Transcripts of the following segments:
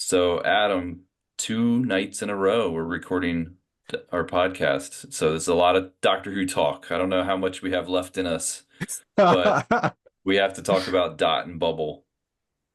So, Adam, 2 nights in a row, we're recording our podcast. So, there's a lot of Doctor Who talk. I don't know how much we have left in us, but we have to talk about Dot and Bubble.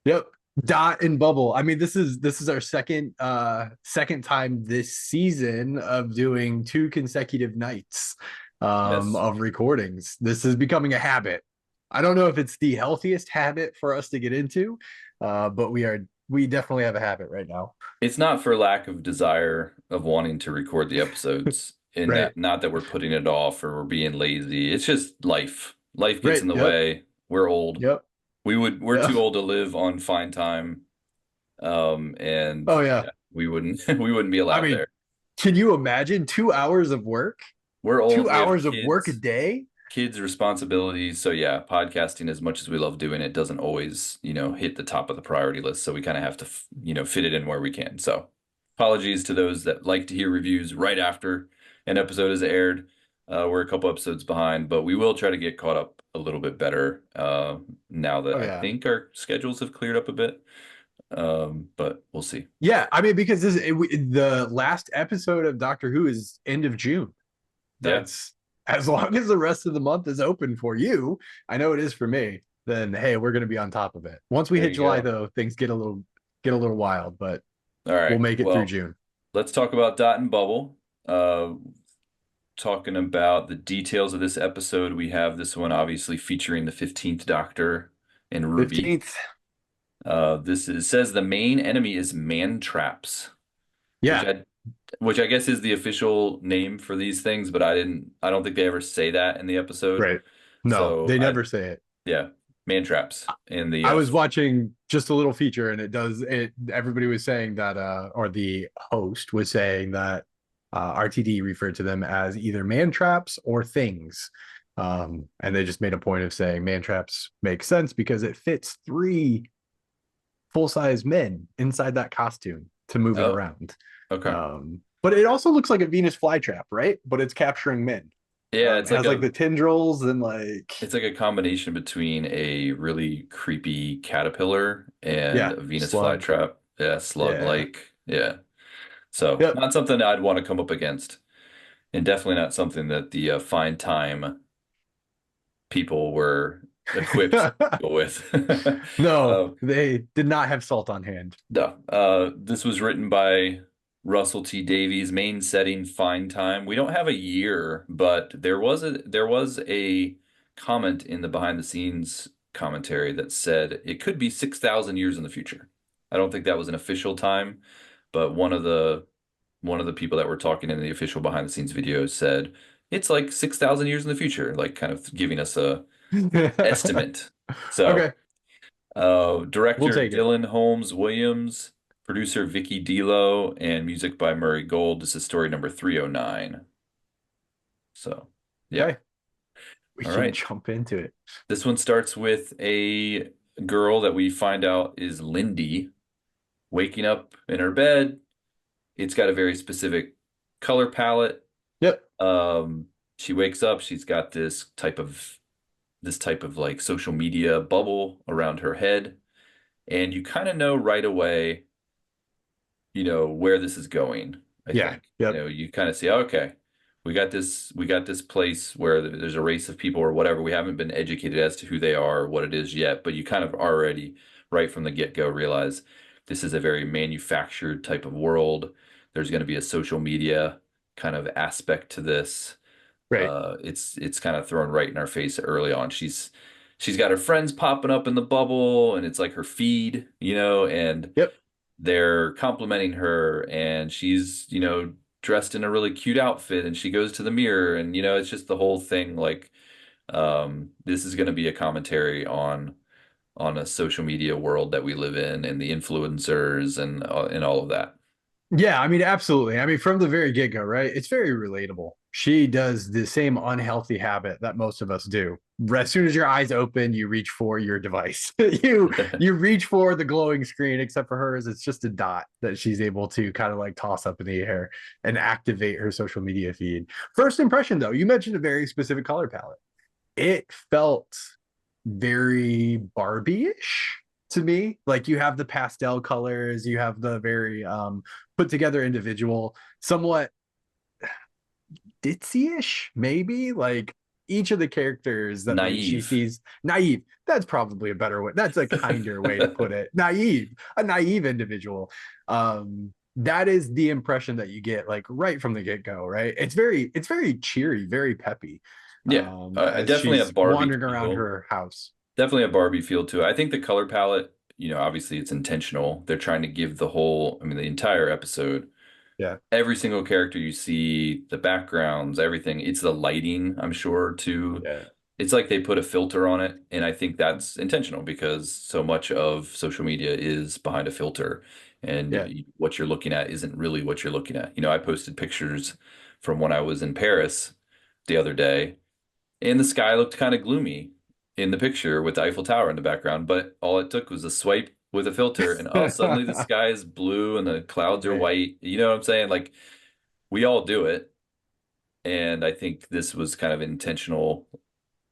Yep. Dot and Bubble. I mean, this is our second time this season of doing two consecutive nights Yes. of recordings. This is becoming a habit. I don't know if it's the healthiest habit for us to get into, but we definitely have a habit right now. It's not for lack of desire of wanting to record the episodes, in Right. that, not that we're putting it off or we're being lazy. It's just life. Life gets Right. in the Yep. way. We're old. Yep. We're Yep. too old to live on fine time. And Oh yeah. yeah, we wouldn't we wouldn't be I allowed mean, there. can you imagine 2 hours of work? We're Two old. We have hours of work a day? kids responsibilities. So yeah, podcasting, as much as we love doing it, doesn't always, hit the top of the priority list. So we kind of have to, fit it in where we can. So apologies to those that like to hear reviews right after an episode is aired. We're a couple episodes behind, but we will try to get caught up a little bit better now that Oh I yeah. think our schedules have cleared up a bit. But we'll see. Yeah, I mean, because the last episode of Doctor Who is end of June. Yeah, That's as long as the rest of the month is open for you. I know it is for me. Then hey, we're going to be on top of it. Once we there hit you July, go. though, things get a little wild, but All we'll right. make it through Well, June. let's talk about Dot and Bubble. Uh, Talking about the details of this episode, we have this one obviously featuring the 15th Doctor and Ruby. 15th. Says the main enemy is man traps, which Yeah, I guess is the official name for these things, but I don't think they ever say that in the episode. right. No, So they never say it. yeah, man traps in the I was watching just a little feature, and it. Everybody was saying that, or the host was saying that RTD referred to them as either man traps or things. And they just made a point of saying man traps make sense because it fits three full-size men inside that costume to move it Oh, around. okay. But it also looks like a Venus flytrap, right? But it's capturing men. Yeah, It has like the tendrils and like, it's like a combination between a really creepy caterpillar and yeah, a Venus slug. flytrap. Yeah, Yeah. slug-like. Yeah. So Yep. not something I'd want to come up against, and definitely not something that the Fine Time people were equipped to deal with. No, Uh, they did not have salt on hand. no, this was written by Russell T Davies. Main setting Fine Time. We don't have a year, but there was a comment in the behind the scenes commentary that said it could be 6,000 years in the future. I don't think that was an official time, but one of the people that were talking in the official behind the scenes video said it's like 6,000 years in the future, like kind of giving us a estimate. So, Okay, we'll director take it. Dylan Holmes Williams, producer Vicky Dilo, and music by Murray Gold. This is story number 309. So, yeah. Okay, we All can right. jump into it. This one starts with a girl that we find out is Lindy waking up in her bed. It's got a very specific color palette. Yep. She wakes up, she's got this type of like social media bubble around her head, and you kind of know right away, where this is going, I Yeah. think. Yep. You kind of see, okay, we got this place where there's a race of people or whatever. We haven't been educated as to who they are or what it is yet, but you kind of already, right from the get-go, realize this is a very manufactured type of world. There's going to be a social media kind of aspect to this. Right. It's kind of thrown right in our face early on. She's got her friends popping up in the bubble, and it's like her feed, and Yep. they're complimenting her, and she's, dressed in a really cute outfit, and she goes to the mirror, and it's just the whole thing. Like, this is going to be a commentary on a social media world that we live in, and the influencers and all of that. Yeah, I mean, absolutely. I mean, from the very get-go, right? It's very relatable. She does the same unhealthy habit that most of us do. As soon as your eyes open, you reach for your device. You reach for the glowing screen, except for hers, it's just a dot that she's able to kind of like toss up in the air and activate her social media feed. First impression, though, you mentioned a very specific color palette. It felt very Barbie-ish. to me. Like you have the pastel colors, you have the very put together individual, somewhat ditzy-ish, maybe. Like each of the characters that like she Naive. sees naive. That's probably a better way. That's a kinder way to put it. Naive, a naive individual. That is the impression that you get like right from the get-go, right? It's very cheery, very peppy. Yeah, As definitely a she's Barbie wandering around feel. her house. Definitely a Barbie feel to it. I think the color palette, obviously it's intentional. They're trying to give the whole, I mean, the entire episode, Yeah, every single character you see, the backgrounds, everything. It's the lighting, I'm sure, too. yeah, It's like they put a filter on it, and I think that's intentional because so much of social media is behind a filter, and yeah. what you're looking at isn't really what you're looking at. I posted pictures from when I was in Paris the other day, and the sky looked kind of gloomy in the picture with the Eiffel Tower in the background, but all it took was a swipe with a filter, and oh, suddenly the sky is blue and the clouds are Right. white. You know what I'm saying? Like we all do it, and I think this was kind of intentional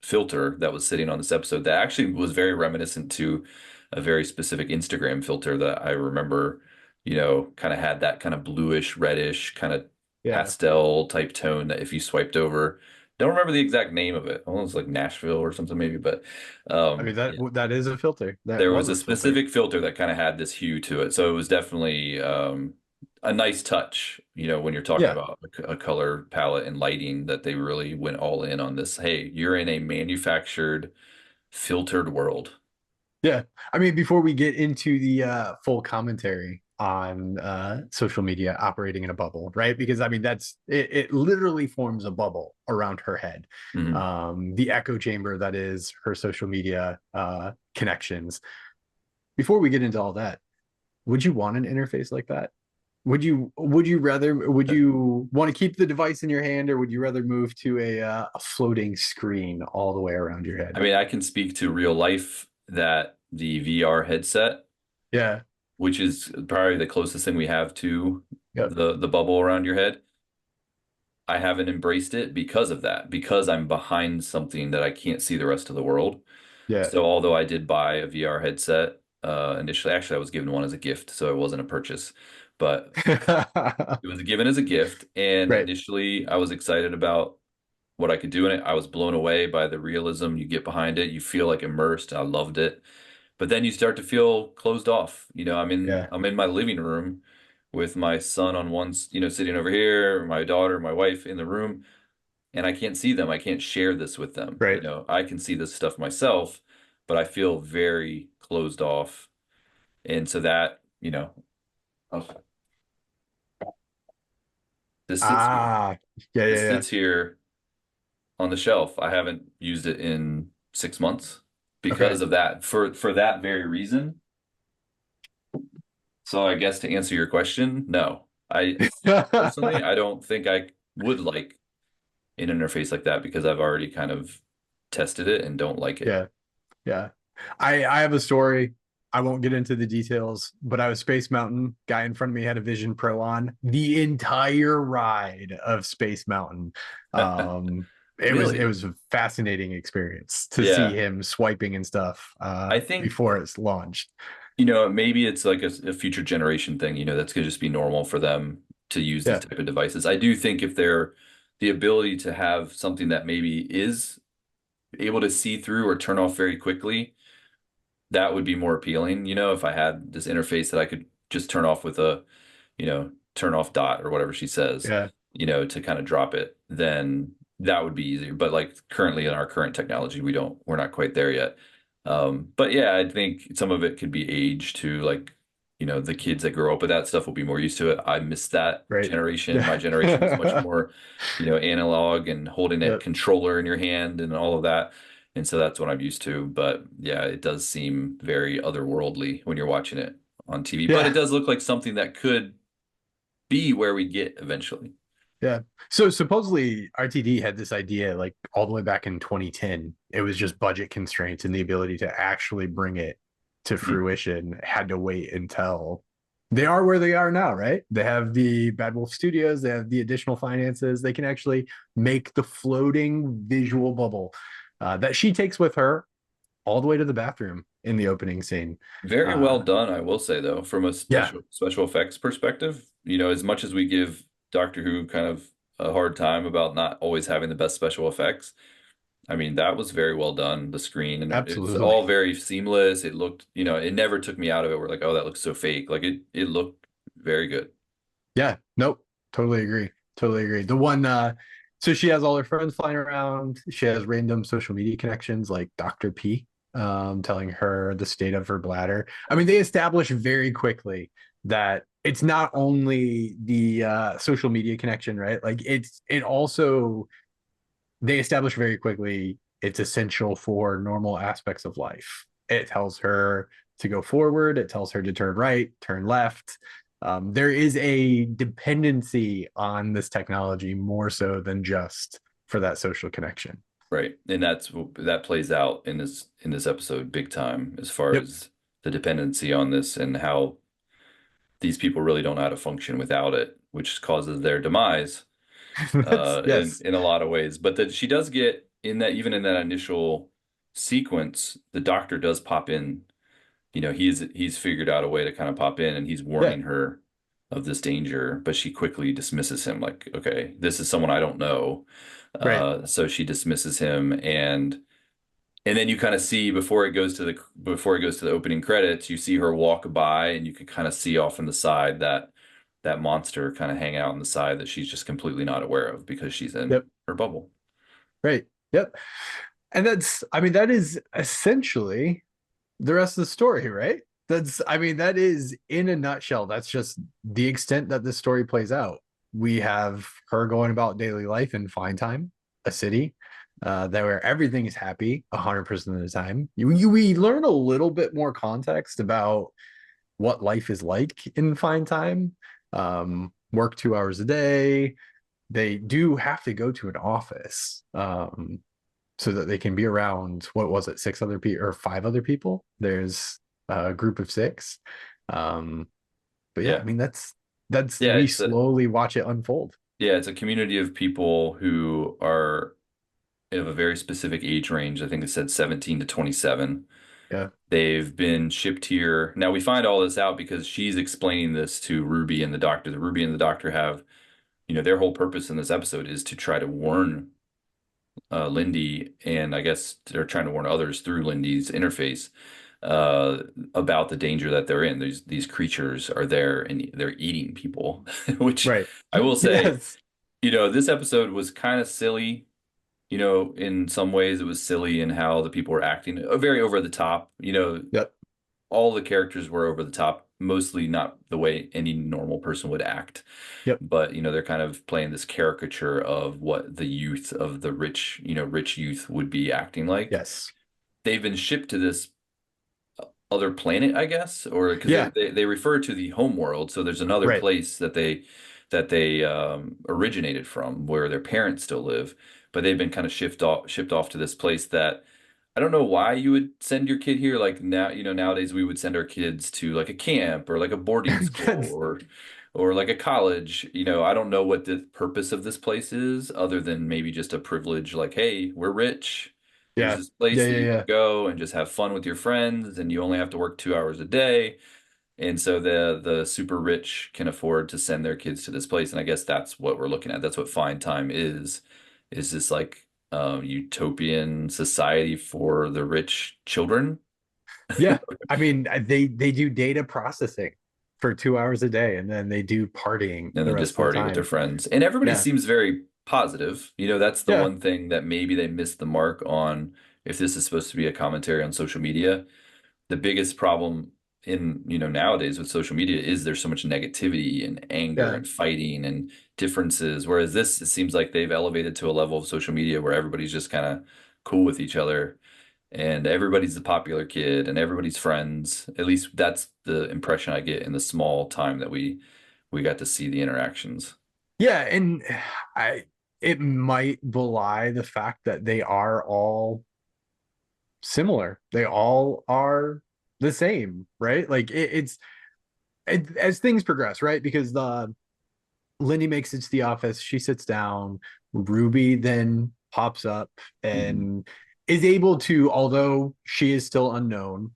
filter that was sitting on this episode that actually was very reminiscent to a very specific Instagram filter that I remember, kind of had that kind of bluish, reddish, kind of Yeah. pastel type tone that if you swiped over, don't remember the exact name of it. Almost like Nashville or something maybe, but I mean yeah, that is a filter. That there was was a a filter. specific filter that kind of had this hue to it. So it was definitely a nice touch, when you're talking Yeah. about a color palette and lighting that they really went all in on this. Hey, you're in a manufactured, filtered world. Yeah. I mean, before we get into the full commentary on social media operating in a bubble, right? Because I mean, it literally forms a bubble around her head. Mhm. The echo chamber that is her social media connections. Before we get into all that, would you want an interface like that? Would you want to keep the device in your hand, or would you rather move to a floating screen all the way around your I head? mean, I can speak to real life that the VR headset, Yeah. which is probably the closest thing we have to Yep. the bubble around your head. I haven't embraced it because of that, because I'm behind something that I can't see the rest of the world. Yeah. So although I did buy a VR headset initially, actually I was given one as a gift, so it wasn't a purchase, but it was given as a gift. And Right. initially I was excited about what I could do in it. I was blown away by the realism you get behind it. You feel like immersed. I loved it. But then you start to feel closed off. Yeah. I'm in my living room with my son on one, sitting over here, my daughter, my wife in the room, and I can't see them. I can't share this with them. Right. I can see this stuff myself, but I feel very closed off. And so that, oh, this sits here. Ah. Yeah. Yeah. This Yeah. sits here on the shelf. I haven't used it in 6 months Okay. because of that, for that very reason. So I guess to answer your question, no. I personally, I don't think I would like an interface like that because I've already kind of tested it and don't like it. Yeah. Yeah. I have a story. I won't get into the details, but I was Space Mountain. Guy in front of me had a Vision Pro on the entire ride of Space Mountain. Um, it Really? was a fascinating experience to see Yeah. him swiping and stuff I think, before it's launched. maybe it's like a future generation thing, that's going to just be normal for them to use these Yeah. type of devices. I do think if they're the ability to have something that maybe is able to see through or turn off very quickly, that would be more appealing. If I had this interface that I could just turn off with a, turn off dot or whatever she says, Yeah. to kind of drop it, then that would be easier. But like currently in our current technology, we're not quite there yet. But yeah, I think some of it could be age to like, the kids that grow up with that stuff will be more used to it. I missed that Right. generation. My generation was much Yeah. more, analog and holding that Yep. controller in your hand and all of that. And so that's what I'm used to. But yeah, it does seem very otherworldly when you're watching it on TV. But it Yeah. does look like something that could be where we get eventually. Yeah. So supposedly RTD had this idea like all the way back in 2010. It was just budget constraints and the ability to actually bring it to Mhm. fruition had to wait until they are where they are now, right? They have the Bad Wolf Studios, they have the additional finances. They can actually make the floating visual bubble that she takes with her all the way to the bathroom in the opening scene. Very well Uh, done, I will say though, from a yeah, special effects perspective. As much as we give Doctor Who kind of a hard time about not always having the best special effects, I mean that was very well done. The screen and it's absolutely. all very seamless. It looked, it never took me out of it. We're like, oh, that looks so fake. Like it looked very good. Yeah, nope, totally agree. Totally agree. The one, so she has all her friends flying around. She has random social media connections like Dr. P, telling her the state of her bladder. I mean, they establish very quickly that it's not only the social media connection, right? Like it also they establish very quickly it's essential for normal aspects of life. It tells her to go forward, it tells her to turn right, turn left. There is a dependency on this technology more so than just for that social connection. Right. And that plays out in this episode big time as far Yep. as the dependency on this and how these people really don't know how to function without it, which causes their demise That's yes. in a lot of ways. But that she does get in that even in that initial sequence, the doctor does pop in. He's figured out a way to kind of pop in and he's Yeah. warning her of this danger, but she quickly dismisses him like, okay, this is someone I don't know. Right. So she dismisses him and then you kind of see before it goes to the opening credits, you see her walk by and you can kind of see off on the side that monster kind of hang out on the side that she's just completely not aware of because she's in Yep. her bubble. Right. Yep. And that's, I mean, that is essentially the rest of the story, right? That's, I mean, that is in a nutshell. That's just the extent that this story plays out. We have her going about daily life in Fine Time, a city that where everything is happy 100% of the time. We learn a little bit more context about what life is like in Fine Time. Work 2 hours a day. They do have to go to an office. So that they can be around what was it, six other people or five other people. There's a group of six. Um, but yeah, I Yeah. mean that's Yeah, we slowly watch it unfold. it's a community of people who are of a very specific age range. I think it said 17 to 27. Yeah, They've been shipped here. Now we find all this out because she's explaining this to Ruby and the doctor. The Ruby and the doctor have, their whole purpose in this episode is to try to warn Lindy, and I guess they're trying to warn others through Lindy's interface uh, about the danger that they're in. These creatures are there and they're eating people, which right. I will say, Yes. this episode was kind of silly. In some ways it was silly in how the people were acting, very over the top. Yep. All the characters were over the top, mostly not the way any normal person would act. Yep. But, they're kind of playing this caricature of what the youth of the rich, rich youth would be acting like. Yes. They've been shipped to this other planet, I guess, or because Yeah. they refer to the home world. So there's another Right. place that they originated from where their parents still live, but they've been kind of shipped off to this place that I don't know why you would send your kid here. Like now, nowadays we would send our kids to like a camp or like a boarding school That's or like a college. I don't know what the purpose of this place is other than maybe just a privilege like, hey, we're rich. Here's yeah. this place Yeah. that Yeah. you can Yeah. go and just have fun with your friends and you only have to work 2 hours a day. And so the super rich can afford to send their kids to this place. And I guess that's what we're looking at. That's what Fine Time is this like utopian society for the rich children. Yeah. I mean, they do data processing for 2 hours a day, and then they do partying And the then rest just of the partying with their time. friends. And everybody Yeah. seems very positive. That's the Yeah. one thing that maybe they missed the mark on if this is supposed to be a commentary on social media. The biggest problem in, nowadays with social media is there's so much negativity and anger Yeah. and fighting and differences. Whereas this, it seems like they've elevated to a level of social media where everybody's just kind of cool with each other and everybody's the popular kid and everybody's friends. At least that's the impression I get in the small time that we got to see the interactions. Yeah, and I it might belie the fact that they are all similar. They all are the same, right? Like as things progress, right? Because the Lindy makes it to the office, she sits down, Ruby then pops up Mhm. and is able to, although she is still unknown,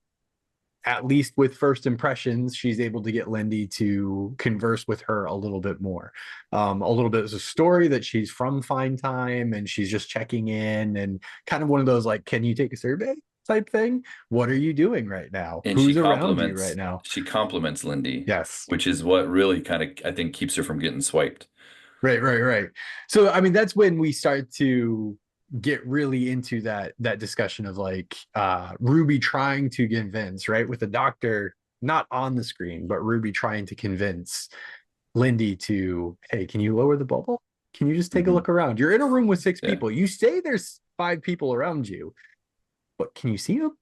at least with first impressions, she's able to get Lindy to converse with her a little bit more. A little bit is a story that she's from Fine Time and she's just checking in, and kind of one of those like, can you take a survey type thing? What are you doing right now? And Who's around you right now? she compliments Lindy, Yes. which is what really kind of I think keeps her from getting swiped. Right, right, right. So I mean that's when we start to get really into that discussion of like Ruby trying to convince, right? With the doctor not on the screen, but Ruby trying to convince Lindy to, hey, can you lower the bubble? Can you just take a Hmm. look around? You're in a room with six Yeah. people. You say there's five people around you, but can you see them?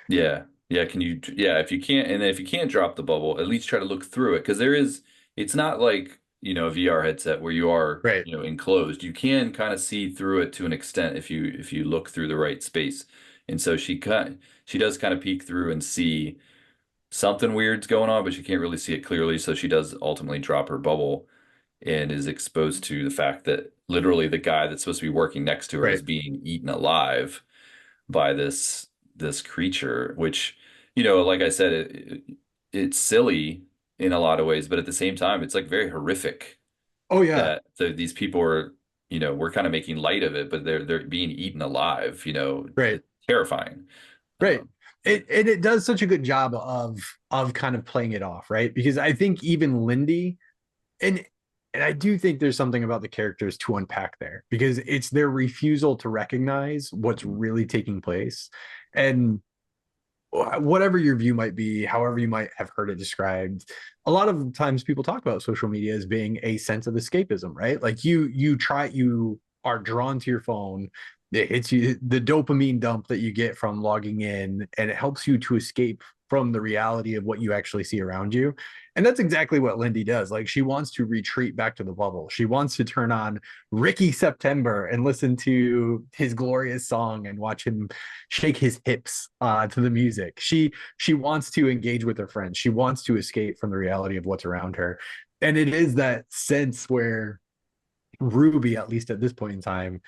Yeah. Yeah. Can you, yeah, if you can't, and if you can't drop the bubble, at least try to look through it. Because there is, it's not like, a VR headset where you are, Right, enclosed. You can kind of see through it to an extent if you look through the right space. And so she does kind of peek through and see something weird's going on, but she can't really see it clearly. So she does ultimately drop her bubble and is exposed to the fact that literally the guy that's supposed to be working next to her right. is being eaten alive by this creature, which, like I said, it's silly in a lot of ways, but at the same time, it's like very horrific Oh yeah, that these people are, we're kind of making light of it, but they're being eaten alive. right, It's terrifying. right. So It does such a good job of kind of playing it off, right? Because I think even Lindy, and I do think there's something about the characters to unpack there, because it's their refusal to recognize what's really taking place. And whatever your view might be, however you might have heard it described, a lot of times people talk about social media as being a sense of escapism, right? Like you are drawn to your phone, it hits you the dopamine dump that you get from logging in, and it helps you to escape from the reality of what you actually see around you. And that's exactly what Lindy does. Like, she wants to retreat back to the bubble. She wants to turn on Ricky September and listen to his glorious song and watch him shake his hips to the music. She wants to engage with her friends. She wants to escape from the reality of what's around her. And it is that sense where Ruby, at least at this point in time,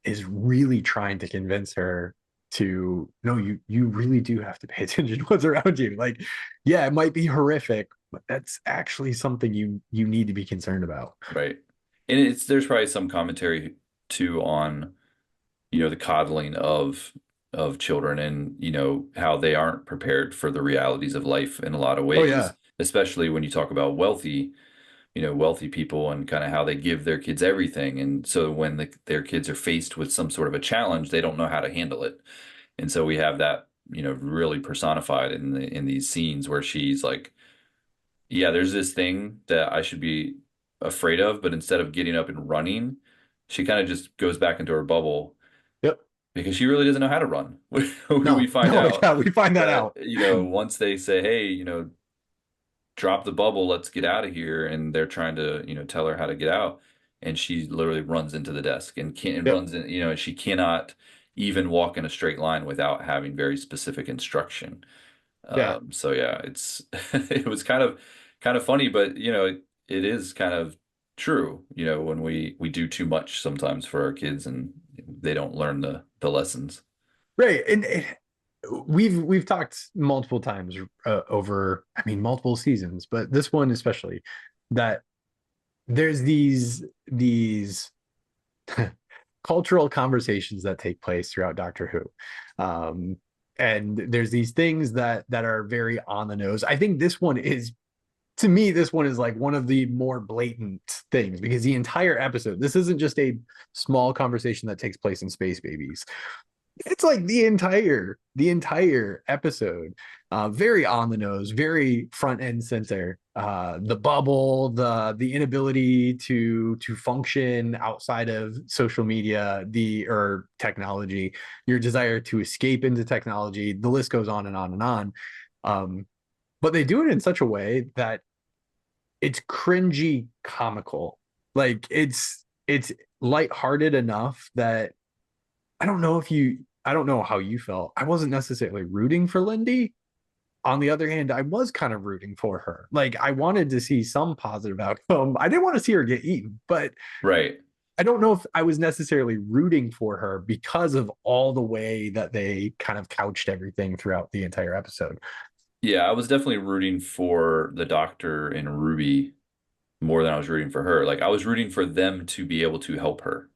is really trying to convince her to, no, you really do have to pay attention to what's around you. Like, yeah, it might be horrific, but that's actually something you need to be concerned about. right. And there's probably some commentary too on, the coddling of children and, how they aren't prepared for the realities of life in a lot of Oh ways, yeah. especially when you talk about wealthy people and kind of how they give their kids everything. And so when their kids are faced with some sort of a challenge, they don't know how to handle it. And so we have that, really personified in these scenes where she's like, yeah, there's this thing that I should be afraid of, but instead of getting up and running, she kind of just goes back into her bubble Yep. because she really doesn't know how to run. We No, find no, out yeah, we find that that, out. once they say, hey, drop the bubble, let's get out of here, and they're trying to, tell her how to get out, and she literally runs into the desk and can and Yep. runs in, she cannot even walk in a straight line without having very specific instruction. Yeah. So yeah, it's it was kind of funny, but it is kind of true, when we do too much sometimes for our kids and they don't learn the lessons. Right. And we've talked multiple times over, I mean, multiple seasons, but this one especially, that there's these cultural conversations that take place throughout Doctor Who. And there's these things that are very on the nose. I think this one is, to me, this one is like one of the more blatant things, because the entire episode, this isn't just a small conversation that takes place in Space Babies. It's like the entire episode, very on the nose, very front end center. The bubble, the inability to function outside of social media, the or technology, your desire to escape into technology, the list goes on and on and on. But they do it in such a way that it's cringy comical. Like, it's lighthearted enough that I don't know how you felt. I wasn't necessarily rooting for Lindy. On the other hand, I was kind of rooting for her. Like, I wanted to see some positive outcome. I didn't want to see her get eaten, but Right. I don't know if I was necessarily rooting for her because of all the way that they kind of couched everything throughout the entire episode. Yeah, I was definitely rooting for the Doctor and Ruby more than I was rooting for her. Like I was rooting for them to be able to help her.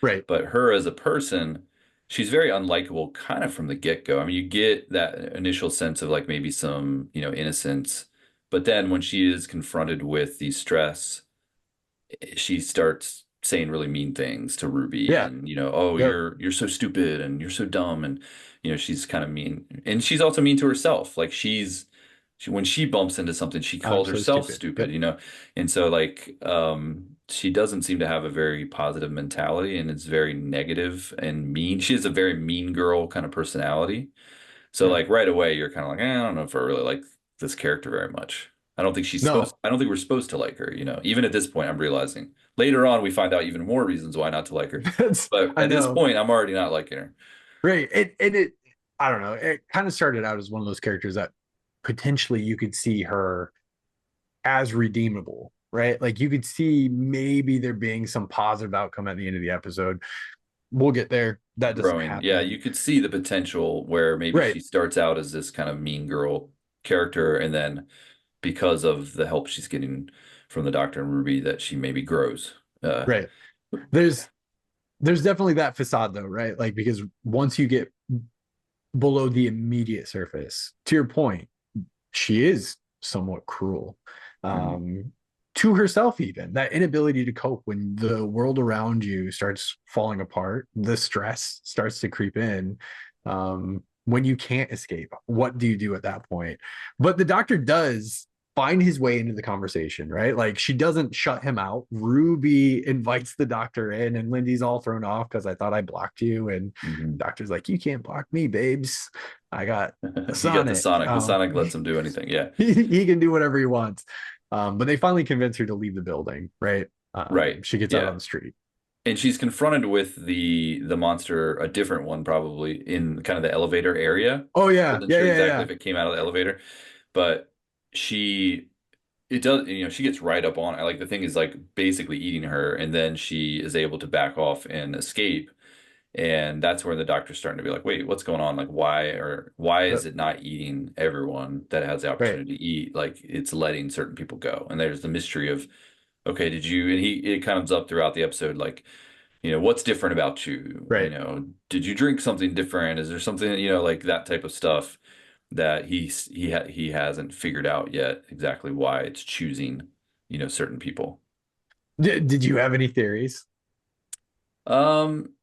Right. But her as a person, she's very unlikable kind of from the get-go. I mean, you get that initial sense of like maybe some, innocence, but then when she is confronted with the stress, she starts saying really mean things to Ruby Yeah. and oh Yep. you're so stupid and you're so dumb and she's kind of mean and she's also mean to herself like when she bumps into something she I'm calls so herself stupid. stupid Yep. and so like she doesn't seem to have a very positive mentality and it's very negative and mean. She has a very mean girl kind of personality, so Yeah. like right away you're kind of like I don't know if I really like this character very much. No, I don't think we're supposed to like her, Even at this point I'm realizing. Later on we find out even more reasons why not to like her. that's, But I at this know. point I'm already not liking her. Right. It, I don't know. It kind of started out as one of those characters that potentially you could see her as redeemable, right? Like you could see maybe there being some positive outcome at the end of the episode. We'll get there. That doesn't Growing. Yeah, happen. you could see the potential where maybe Right. she starts out as this kind of mean girl character and then because of the help she's getting from the Doctor and Ruby that she maybe grows. Right. There's there's definitely that facade though, right? Like because once you get below the immediate surface, to your point, she is somewhat cruel mhm. um, to herself, even that inability to cope when the world around you starts falling apart, the stress starts to creep in. When you can't escape, what do you do at that point? But the doctor does find his way into the conversation, right? Like she doesn't shut him out. Ruby invites the doctor in, and Lindy's all thrown off because I thought I blocked you. And Mhm. doctor's like, you can't block me, babes. I got a You got the Sonic. Sonic. The Sonic lets him do anything. Yeah. He can do whatever he wants. But they finally convince her to leave the building, right? Right. She gets out Yeah. on the street. And she's confronted with the monster, a different one probably, in kind of the elevator area. Oh yeah, Wasn't yeah, sure yeah, exactly yeah. if it came out of the elevator, but she it does, she gets right up on it. Like the thing is like basically eating her, and then she is able to back off and escape. And that's where the doctor's starting to be like, wait, what's going on? Like, why is it not eating everyone that has the Right, opportunity to eat? Like, it's letting certain people go. And there's the mystery of, okay, did you? And it comes up throughout the episode, like, what's different about you? right. Did you drink something different? Is there something, like that type of stuff that he hasn't figured out yet exactly why it's choosing, certain people. Did you have any theories?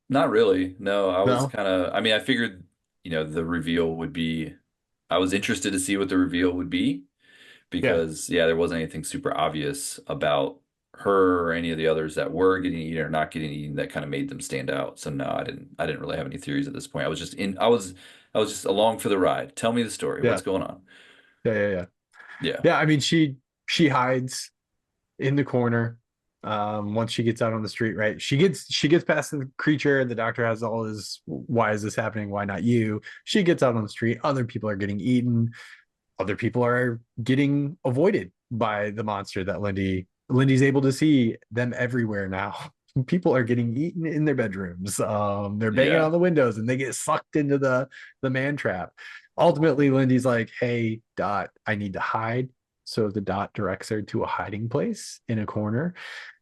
Not really. No, I was No. kind of, I mean, I figured, the reveal would be, I was interested to see what the reveal would be Yeah. because, yeah, there wasn't anything super obvious about her or any of the others that were getting eaten or not getting eaten that kind of made them stand out. So no, I didn't really have any theories at this point. I was just along for the ride. Tell me the story. What's Yeah. going on? Yeah. Yeah. Yeah. Yeah. Yeah. I mean, she hides in the corner. Once she gets out on the street, right? She gets past the creature. The doctor has all his, why is this happening? Why not you? She gets out on the street. Other people are getting eaten. Other people are getting avoided by the monster that Lindy's able to see them everywhere now. People are getting eaten in their bedrooms. They're banging Yeah. on the windows and they get sucked into the man trap. Ultimately, Lindy's like, "Hey, Dot, I need to hide." So the Dot directs her to a hiding place in a corner,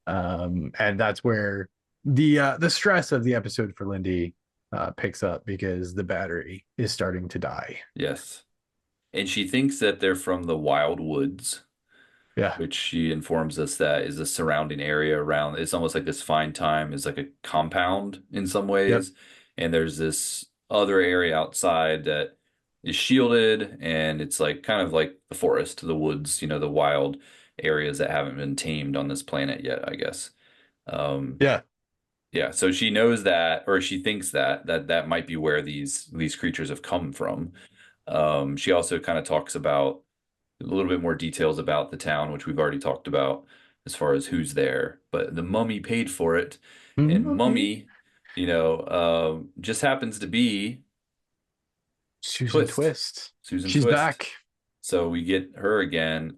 and that's where the stress of the episode for Lindy picks up because the battery is starting to die. Yes. And she thinks that they're from the wild woods, Yeah. which she informs us that is the surrounding area around. It's almost like this fine time is like a compound in some Yep. ways. And there's this other area outside that is shielded and it's like kind of like the forest, the woods, the wild areas that haven't been tamed on this planet yet, I guess. Um, Yeah. yeah, so she knows that, or she thinks that might be where these creatures have come from. She also kind of talks about a little bit more details about the town, which we've already talked about as far as who's there. But the mummy paid for it, and Mommy. mummy, just happens to be Susan Twist, Twist. Susan She's Twist. back. So we get her again.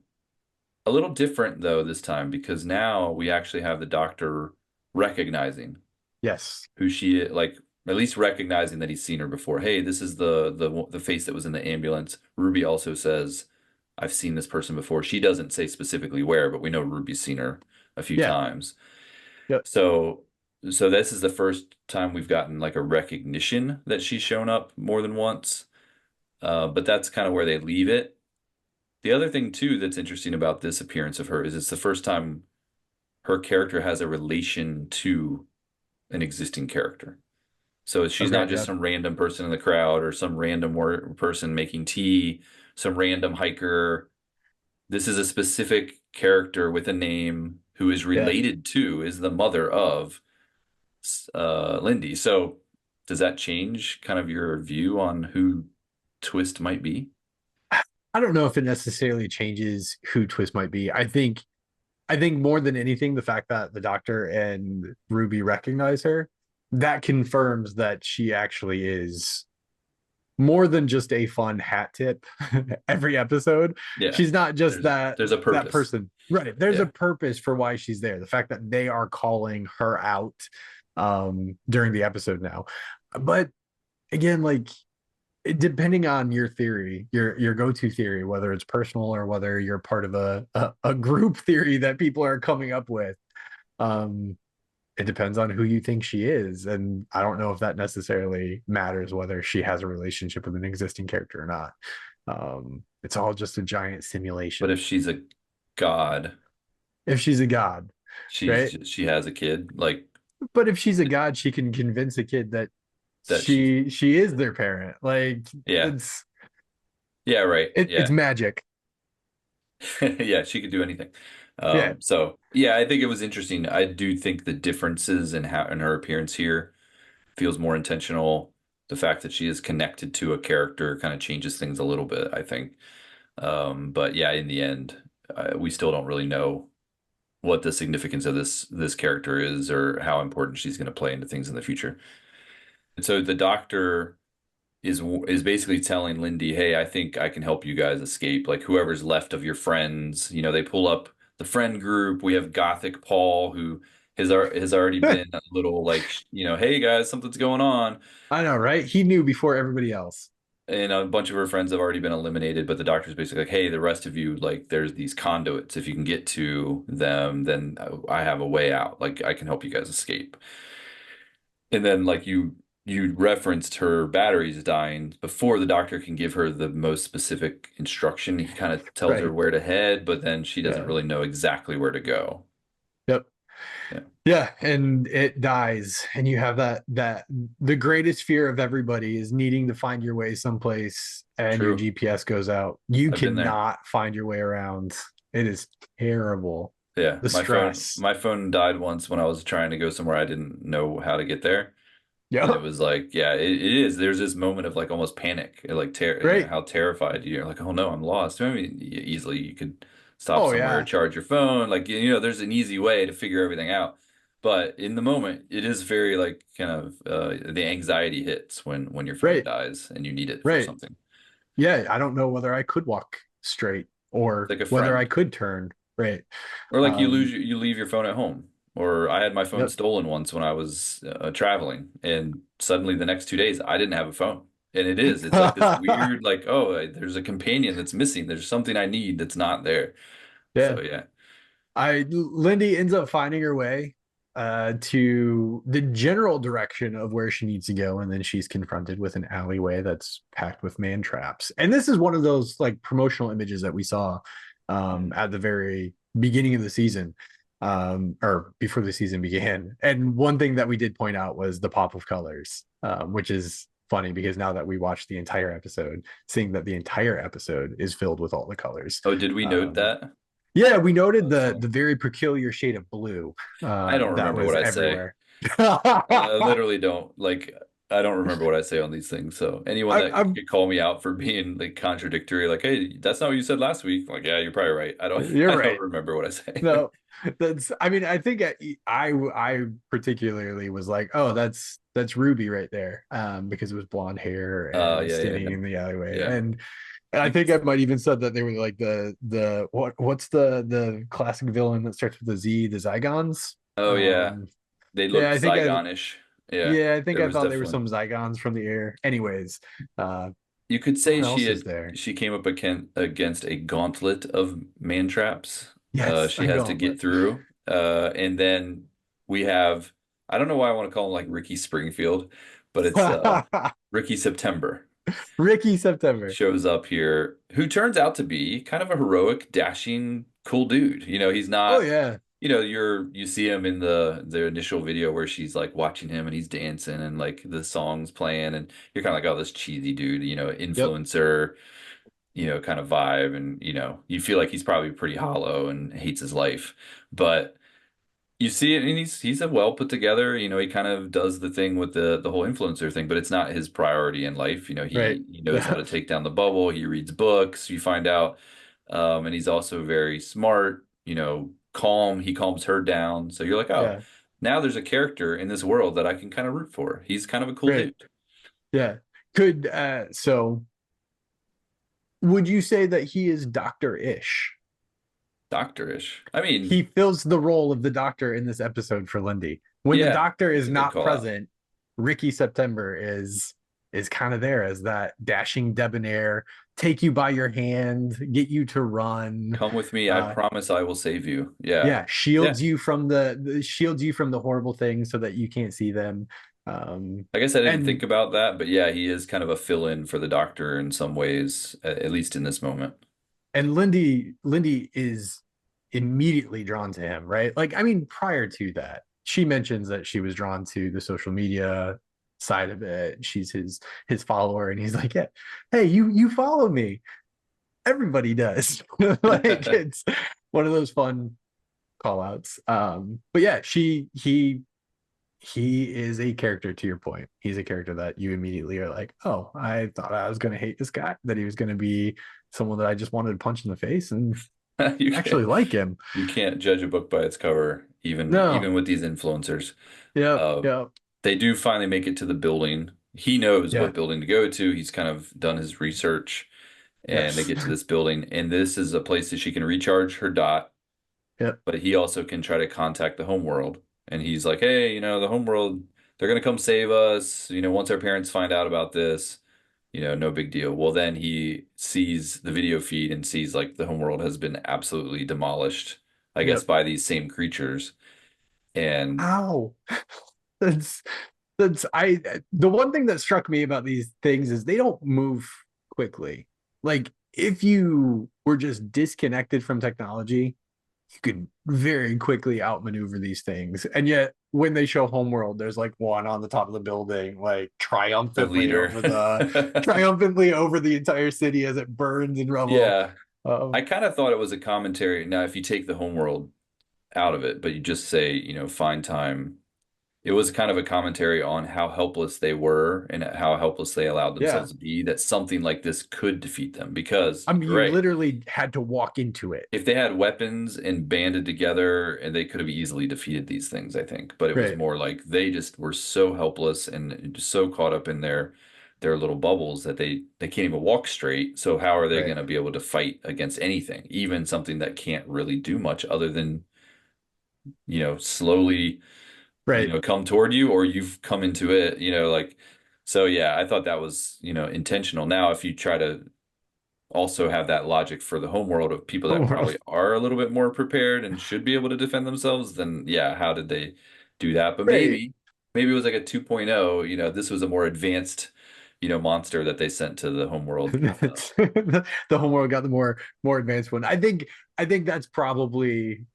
A little different though this time because now we actually have the doctor recognizing Yes. who she is. Like at least recognizing that he's seen her before. Hey, this is the face that was in the ambulance. Ruby also says, "I've seen this person before." She doesn't say specifically where, but we know Ruby's seen her a few Yeah. times. Yep. So so this is the first time we've gotten like a recognition that she's shown up more than once. But that's kind of where they leave it. The other thing too that's interesting about this appearance of her is it's the first time her character has a relation to an existing character. So she's Okay. not just Yep. some random person in the crowd or some random person making tea, some random hiker. This is a specific character with a name who is Yeah. related to, is the mother of Lindy. So does that change kind of your view on who Twist might be? I don't know if it necessarily changes who Twist might be. I think more than anything, the fact that the Doctor and Ruby recognize her, that confirms that she actually is more than just a fun hat tip every episode. Yeah, She's not just there's a that purpose. person. Right. There's a Yeah, purpose for why she's there. The fact that they are calling her out during the episode now. But again, like depending on your theory, your go-to theory, whether it's personal or whether you're part of a group theory that people are coming up with, um, it depends on who you think she is. And I don't know if that necessarily matters whether she has a relationship with an existing character or not. It's all just a giant but if simulation. she's a god, If she's a god, right? she has a kid like But if she's a god, she can convince a kid that that she. she is their parent. Like Yeah, yeah, right, it's yeah. magic. Yeah, she could do anything. Yeah. So yeah, I think it was interesting. I do think the differences in how in her appearance here feels more intentional. The fact that she is connected to a character kind of changes things a little bit, I think. But yeah, in the end, we still don't really know what the significance of this character is or how important she's going to play into things in the future. And so the doctor is basically telling Lindy, "Hey, I think I can help you guys escape. Like whoever's left of your friends, they pull up the friend group. We have Gothic Paul who has already been a little like, hey guys, something's going on." I know, right? He knew before everybody else. And a bunch of her friends have already been eliminated, but the doctor's basically like, "Hey, the rest of you, like, there's these conduits. If you can get to them, then I have a way out. Like, I can help you guys escape." And then like you referenced her batteries dying before the doctor can give her the most specific instruction. He kind of tells her Right. where to head, but then she doesn't Yeah. really know exactly where to go. Yep. Yeah, Yeah, and it dies, and you have that the greatest fear of everybody is needing to find your way someplace, and your true. GPS goes out. You I've been there. cannot find your way around. It is terrible. Yeah, The stress. my phone died once when I was trying to go somewhere I didn't know how to get there. And it Yep. was like, yeah, it is. There's this moment of like almost panic, like Great. how terrified you're. Like, oh no, I'm lost. I mean, easily you could stop Oh somewhere, yeah. charge your phone. Like, there's an easy way to figure everything out. But in the moment, it is very like kind of the anxiety hits when your phone Right. dies and you need it for Right. something. Yeah, I don't know whether I could walk straight It's or like a whether I friend. could turn. Right. Or like Um, you leave your phone at home. Or I had my phone yep. stolen once when I was traveling, and suddenly the next 2 days I didn't have a phone. And it's like this weird, like, oh, there's a companion that's missing. There's something I need that's not there. Yeah. So yeah. Lindy ends up finding her way to the general direction of where she needs to go, and then she's confronted with an alleyway that's packed with man traps. And this is one of those like promotional images that we saw at the very beginning of the season, or before the season began. And one thing that we did point out was the pop of colors, which is funny because now that we watched the entire episode, seeing that the entire episode is filled with all the colors. Oh, did we note Um, that? yeah, we noted That's the funny. the very peculiar shade of blue I don't that remember was what I say. everywhere. I literally don't like. I don't remember what I say on these things. So anyone that I'm could call me out for being like contradictory, like, hey, that's not what you said last week. Like, yeah, you're probably right. You're I don't right. remember what I say. No, that's. I mean, I think I particularly was like, oh, that's Ruby right there, because it was blonde hair and Yeah, yeah, standing yeah, in the alleyway, yeah. and I You think could. I might even said that they were like what's the classic villain that starts with a Z, the Zygons. Oh yeah, Um, they yeah, looked I think I Zygonish. Yeah, Yeah, I think there I was thought there were definitely. some Zygons from the air. Anyways, uh, You could say who else is there? she came up against a gauntlet of man traps. Yes, She a has to get gauntlet. through. And then we have, I don't know why I want to call him like Ricky Springfield, but it's Ricky September Ricky September. shows up here, who turns out to be kind of a heroic, dashing, cool dude. He's Oh not, yeah. you see him in the initial video where she's like watching him and he's dancing and like the song's playing and you're kind of like, oh, this cheesy dude, Yep. influencer, kind of vibe, and you feel like he's probably pretty hollow and hates his life. But you see it, and he's a well put together. He kind of does the thing with the whole influencer thing, but it's not his priority in life. Right. He knows how to take down the bubble. He reads books. You find out, and he's also very smart. Calm. He calms her down. So you're like, oh, Yeah. now there's a character in this world that I can kind of root for. He's kind of a cool Right. dude. Yeah. Could so would you say that he is Doctor-ish? Doctor-ish. I He mean, fills the role of the doctor in this episode for Lindy. When the yeah, doctor that's is a good not call out. present, Ricky September is kind of there as that dashing debonair, take you by your hand, get you to run. Come with me. I Uh, promise I will save you. Yeah. yeah, Yeah. shields you from the horrible things so that you can't see them. I guess I didn't think And about that, but yeah, he is kind of a fill-in for the doctor in some ways, at least in this moment. Lindy is immediately drawn to him, right? Like, I mean, prior to that, she mentions that she was drawn to the social media side of it. She's his follower, and he's like, yeah, hey, you follow me. Everybody does. Like it's one of those fun call outs. But yeah, he is a character to your point. He's a character that you immediately are like, oh, I thought I was gonna hate this guy, that he was gonna be someone that I just wanted to punch in the face and You actually can't like him. you can't judge a book by its cover, No. even with these influencers. Yep. Uh, Yep. they do finally make it to the building. He knows Yeah. what building to go to. He's kind of done his research, and they Yes. get to this building, and this is a place that she can recharge her dot, Yep. but he also can try to contact the homeworld. And he's like, hey, the homeworld, they're gonna come save us. Once our parents find out about this, no big deal. Well, then he sees the video feed and sees like the homeworld has been absolutely demolished, I guess, Yep. by these same creatures. And Ow. That's I the one thing that struck me about these things is they don't move quickly. Like if you were just disconnected from technology, you could very quickly outmaneuver these things. And yet when they show Homeworld, there's like one on the top of the building, like the leader. triumphantly over the entire city as it burns in rubble. Yeah. I Um, kind of thought it was a commentary. Now, if you take the homeworld out of it, but you just say, find time. It was kind of a commentary on how helpless they were and how helpless they allowed yeah. themselves to be, that something like this could defeat them. Because I mean, you're you right. literally had to walk into it. If they had weapons and banded together, and they could have easily defeated these things, I think. But it was Right. more like they just were so helpless and just so caught up in their little bubbles that they can't even walk straight. So how are they Right. going to be able to fight against anything, even something that can't really do much other than, slowly, Right. come toward you, or you've come into it, like, so yeah, I thought that was, intentional. Now, if you try to also have that logic for the home world of people that Homeworld. probably are a little bit more prepared and should be able to defend themselves, then yeah, how did they do that? But Right. maybe it was like a 2.0, this was a more advanced, monster that they sent to the home world. The Homeworld got the more advanced one. I think that's probably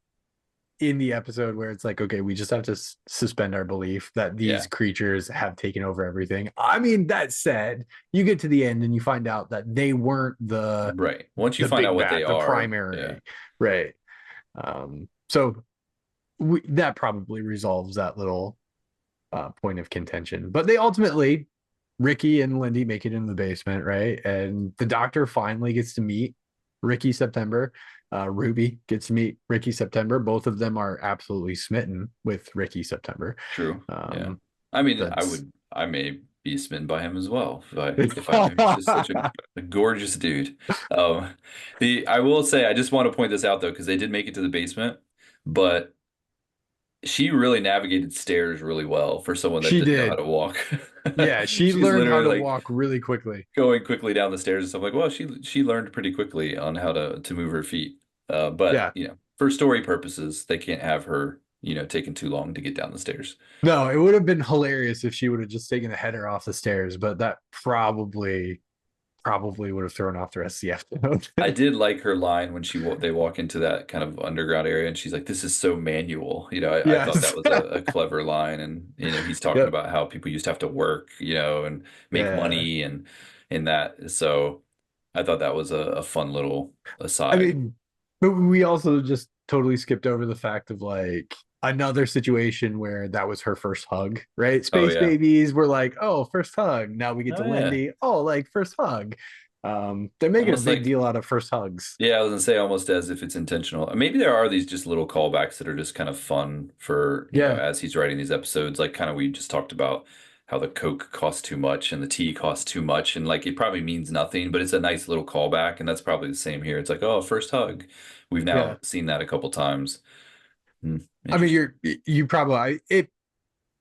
in the episode where it's like, okay, we just have to suspend our belief that these Yeah, creatures have taken over everything. I mean, that said, you get to the end and you find out that they weren't right. Once you the find out big what they bad, the are, yeah, primary, right? So that probably resolves that little point of contention. But they ultimately, Ricky and Lindy make it in the basement, right? And the doctor finally gets to meet Ricky September. Ruby gets to meet Ricky September. Both of them are absolutely smitten with Ricky September. true. Yeah. Um, I mean, that's I may be smitten by him as well if I knew he's just such a gorgeous dude. I will say, I just want to point this out though, because they did make it to the basement, but she really navigated stairs really well for someone that She didn't know how did. to walk. Yeah, she She's learned how literally to like walk really quickly. going quickly down the stairs and stuff like, well, she learned pretty quickly on how to move her feet. But Yeah. for story purposes, they can't have her, taking too long to get down the stairs. No, it would have been hilarious if she would have just taken the header off the stairs, but that probably would have thrown off the rest of the I episode. did like her line when they walk into that kind of underground area and she's like, "This is so manual." I thought that Yes. was a clever line, and he's talking Yep. about how people used to have to work, and make Yeah. money and in that. So I thought that was a fun little I aside. mean, but we also just totally skipped over the fact of like another situation where that was her first hug, right? Oh Space yeah, babies were like, oh, first hug. Now we get oh to yeah, Lindy. Oh, like first hug. They're making a almost big like deal out of first hugs. yeah, I was gonna say almost as if it's intentional. Maybe there are these just little callbacks that are just kind of fun for, Yeah, as he's writing these episodes, like kind of we just talked about how the Coke costs too much and the tea costs too much, and like it probably means nothing, but it's a nice little callback, and that's probably the same here. It's like, oh, first hug. We've yeah. now seen that a couple times. Hmm, I mean, interesting. you probably it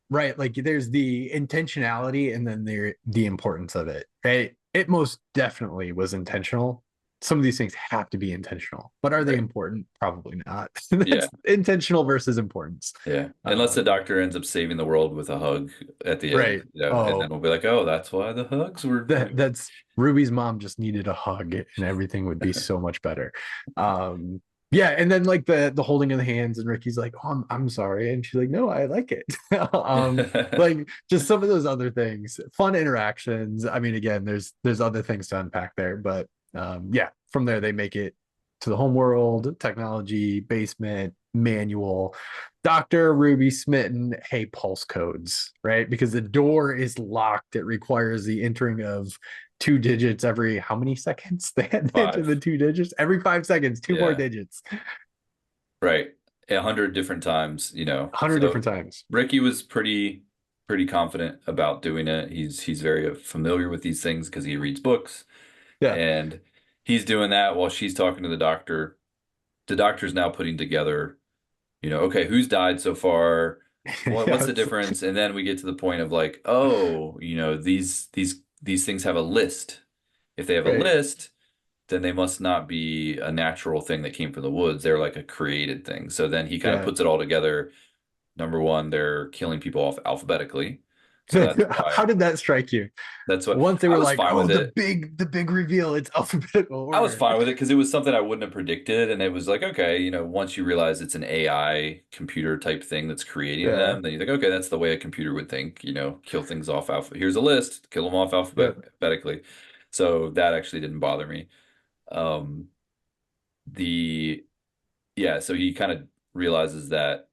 right. Like there's the intentionality and then the importance of it. Right. It most definitely was intentional. Some of these things have to be intentional, but are they Right. important? Probably not. Yeah. That's intentional versus importance. Yeah. Unless the Um, doctor ends up saving the world with a hug at the end, right. and then Oh, we'll be like, oh, that's why the hugs were. that's Ruby's mom just needed a hug and everything would be so much better. Um, yeah, and then like the holding of the hands and Ricky's like, "Oh, I'm sorry." And she's like, "No, I like it." Like just some of those other things, fun interactions. I mean, again, there's other things to unpack there, but yeah, from there they make it to the home world, technology, basement, manual, Dr. Ruby Smitten, hey, pulse codes, right? Because the door is locked. It requires the entering of two digits every how many seconds? They had to enter the Five. two digits every 5 seconds, two more Yeah. digits, Right. 100 different times, 100 So different times. Ricky was pretty confident about doing it. He's very familiar with these things because he reads books, Yeah. and he's doing that while she's talking to the doctor. The doctor's now putting together, okay, who's died so far? What's the Yes. difference? And then we get to the point of like, oh, these things have a list. If they have a Right. list, then they must not be a natural thing that came from the woods. They're like a created thing. So then he kind of Yeah. puts it all together. Number one, they're killing people off alphabetically. So that's why How did that strike you? that's what Once they I were was like, fine "Oh, with it. the big reveal, it's alphabetical I was order." fine with it because it was something I wouldn't have predicted. And it was like, okay, once you realize it's an AI computer type thing that's creating Yeah. them, then you think, okay, that's the way a computer would think, kill things off Here's a list, kill them off Yeah. alphabetically. So that actually didn't bother me. Um, the Yeah, so he kind of realizes that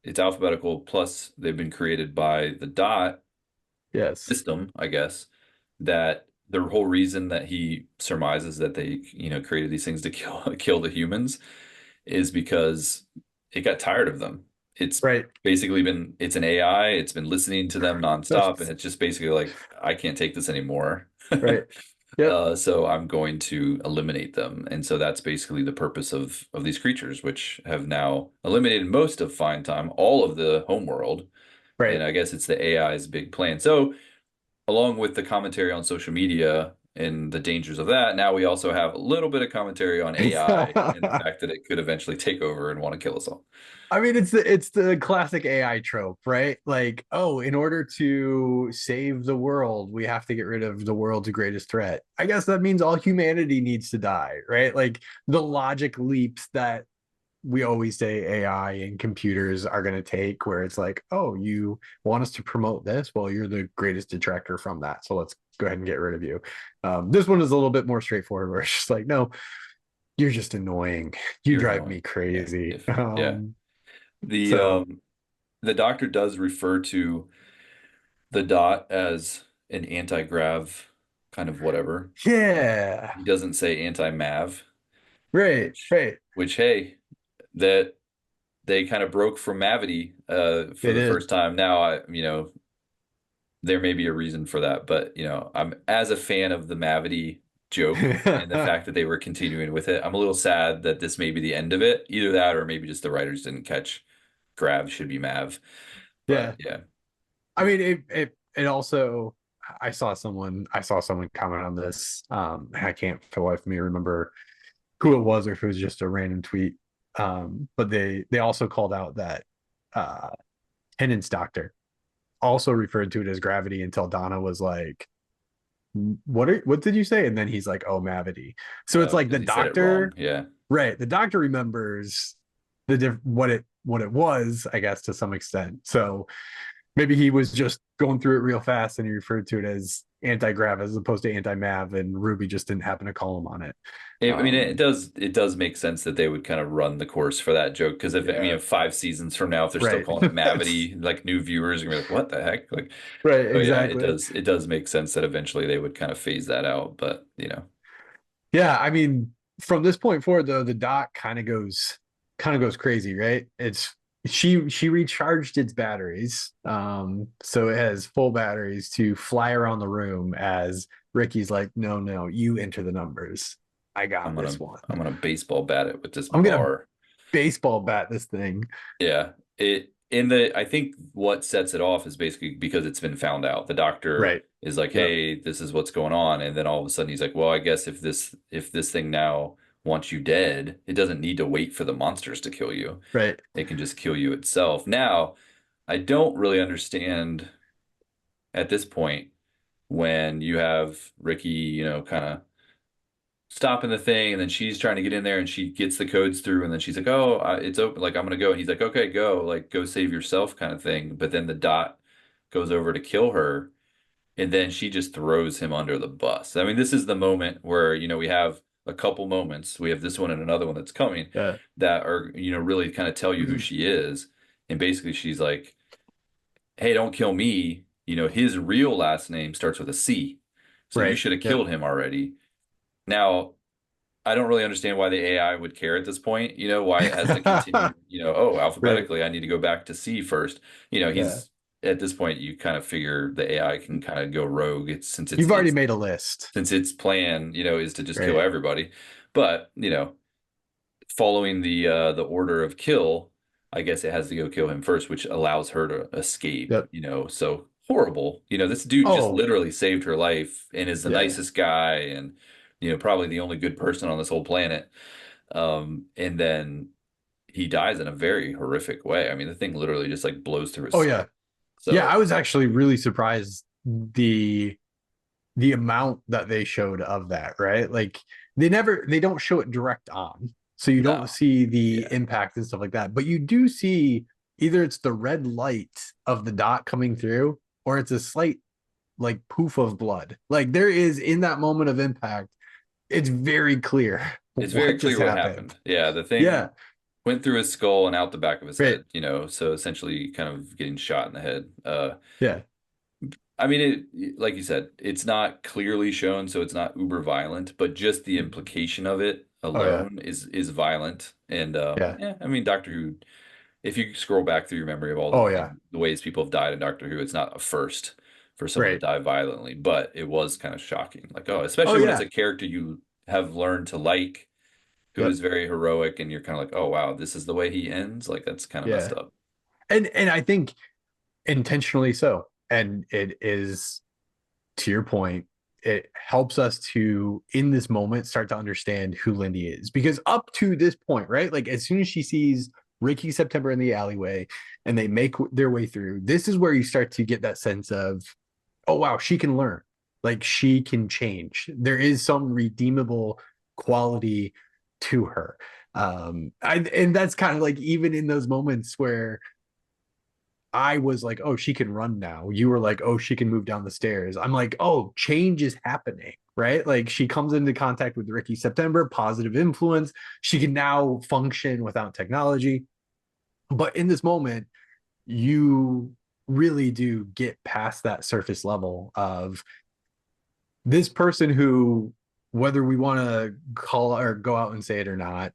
it's alphabetical, plus they've been created by the dot Yes. system, I guess, that the whole reason that he surmises that they, created these things to kill kill the humans is because it got tired of them. It's Right. basically it's an AI, it's been listening to them nonstop, and Yes. it's just basically like, I can't take this anymore. Right. Yep. So I'm going to eliminate them. And so that's basically the purpose of these creatures, which have now eliminated most of Fine Time, all of the homeworld. And Right. I guess it's the AI's big plan. So along with the commentary on social media and the dangers of that, now we also have a little bit of commentary on AI and the fact that it could eventually take over and want to kill us all. I mean, it's the classic AI trope, right? Like, oh, in order to save the world, we have to get rid of the world's greatest threat. I guess that means all humanity needs to die, right? Like the logic leaps that we always say AI and computers are going to take, where it's like, oh, you want us to promote this? Well, you're the greatest detractor from that. So let's go ahead and get rid of you. This one is a little bit more straightforward, where it's just like, no, you're just annoying. You You're drive annoying. me Yeah. crazy. If yeah. The So um the doctor does refer to the dot as an anti-grav kind of whatever. yeah, He doesn't say anti-mav, right, which right. hey, that they kind of broke from Mavity for They the did. first time. Now there may be a reason for that, but I'm as a fan of the Mavity joke and the fact that they were continuing with it. I'm a little sad that this may be the end of it. Either that or maybe just the writers didn't catch Grav should be Mav. But Yeah. yeah, I mean, it also, I saw someone comment on this. I can't for the life of me remember who it was or if it was just a random tweet. But they also called out that uh Tennant's doctor also referred to it as gravity until Donna was like, what did you say? And then he's like, oh, Mavity. So it's like the because he said it wrong. doctor, Yeah, right? The doctor remembers what it was, I guess, to some extent. So maybe he was just going through it real fast and he referred to it as anti-grav as opposed to anti-mav, and Ruby just didn't happen to call him on it. I mean, Um, it does make sense that they would kind of run the course for that joke because if I mean, yeah, if 5 seasons from now, if they're still right. calling it Mavity, like new viewers are gonna be like, what the heck? Like, Right, oh yeah, exactly. it does make sense that eventually they would kind of phase that out. But Yeah, I mean, from this point forward, though, the dock kind of goes crazy, right? It's she recharged its batteries, so it has full batteries to fly around the room as Ricky's like, no, no, you enter the numbers. I got this one. I'm gonna baseball bat it with this I'm gonna bar. baseball bat this thing. Yeah. It in the I think what sets it off is basically because it's been found out. The doctor Right. is like, Yep. "Hey, this is what's going on." And then all of a sudden he's like, "Well, I guess if this thing now wants you dead, it doesn't need to wait for the monsters to kill you. Right. It can just kill you itself." Now, I don't really understand at this point when you have Ricky, kind of stopping the thing, and then she's trying to get in there, and she gets the codes through, and then she's like, "Oh, it's open. Like I'm gonna go." And he's like, "Okay, go. Like go save yourself," kind of thing. But then the dot goes over to kill her, and then she just throws him under the bus. I mean, this is the moment where we have a couple moments. We have this one and another one that's coming Yeah. that are really kind of tell you who she is, and basically she's like, "Hey, don't kill me." His real last name starts with a C, so you Right. should have Yep. killed him already. Now, I don't really understand why the AI would care at this point. Why it has to continue, oh, Right. alphabetically, I need to go back to C first. Yeah. He's at this point, you kind of figure the AI can kind of go rogue. It's You've already made a list. since its plan, is to just kill Right. everybody. But, following the order of kill, I guess it has to go kill him first, which allows her to escape, Yep. so horrible. This dude just Oh, literally saved her life and is the yeah. nicest guy and probably the only good person on this whole planet. And then he dies in a very horrific way. I mean, the thing literally just like blows through his Oh, yeah. skull. Yeah, I So was actually really surprised the amount that they showed of that, right? Like they don't show it direct on. So you don't no, see the yeah, impact and stuff like that. But you do see either it's the red light of the dot coming through or it's a slight like poof of blood. Like there is in that moment of impact, it's very clear it's very what just clear what happened. happened. Yeah, the Yeah, thing went through his skull and out the back of his great. head, so essentially kind of getting shot in the head. Yeah. I mean, like you said, it's not clearly shown, so it's not uber violent, but just the implication of it Oh yeah. alone is violent. And Yeah. yeah, I mean, Doctor Who. If you scroll back through your memory of all Oh yeah. the ways people have died in Doctor Who, it's not a first for someone to Right. die violently, but it was kind of shocking. Like, oh, Oh especially when it's yeah. a character you have learned to like, who Yep. is very heroic, and you're kind of like, oh wow, this is the way he ends. Like that's kind of messed Yeah. up. And I think intentionally so. And it is to your point, it helps us to in this moment start to understand who Lindy is. Because up to this point, right? Like as soon as she sees Ricky September in the alleyway and they make their way through, this is where you start to get that sense of, oh wow, she can learn. Like she can change. There is some redeemable quality to her. And that's kind of like even in those moments where I was like, oh, she can run now. You were like, oh, she can move down the stairs. I'm like, oh, change is happening, right? Like she comes into contact with Ricky September, positive influence. She can now function without technology. But in this moment, you really do get past that surface level of this person who, whether we want to call or go out and say it or not,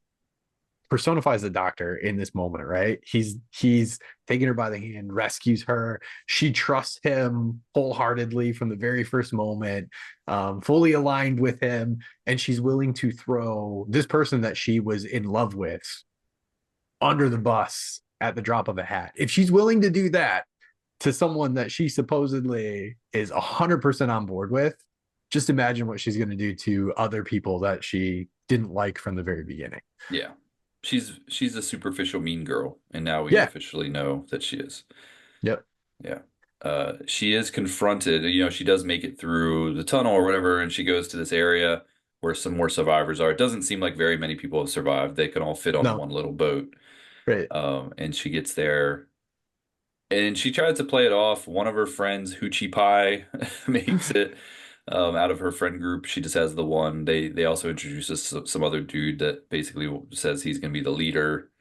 personifies the doctor in this moment, right? He's taking her by the hand, rescues her. She trusts him wholeheartedly from the very first moment, fully aligned with him, and she's willing to throw this person that she was in love with under the bus at the drop of a hat. If she's willing to do that to someone that she supposedly is 100% on board with, just imagine what she's going to do to other people that she didn't like from the very beginning. Yeah. She's a superficial mean girl, and now we Yeah. officially know that she is. Yep. Yeah. She is confronted, she does make it through the tunnel or whatever, and she goes to this area where some more survivors are. It doesn't seem like very many people have survived. They can all fit on the No. one little boat. Right. And she gets there and she tries to play it off. One of her friends, Hoochie Pie, makes it out of her friend group. She just has the one. They also introduce us some other dude that basically says he's going to be the leader.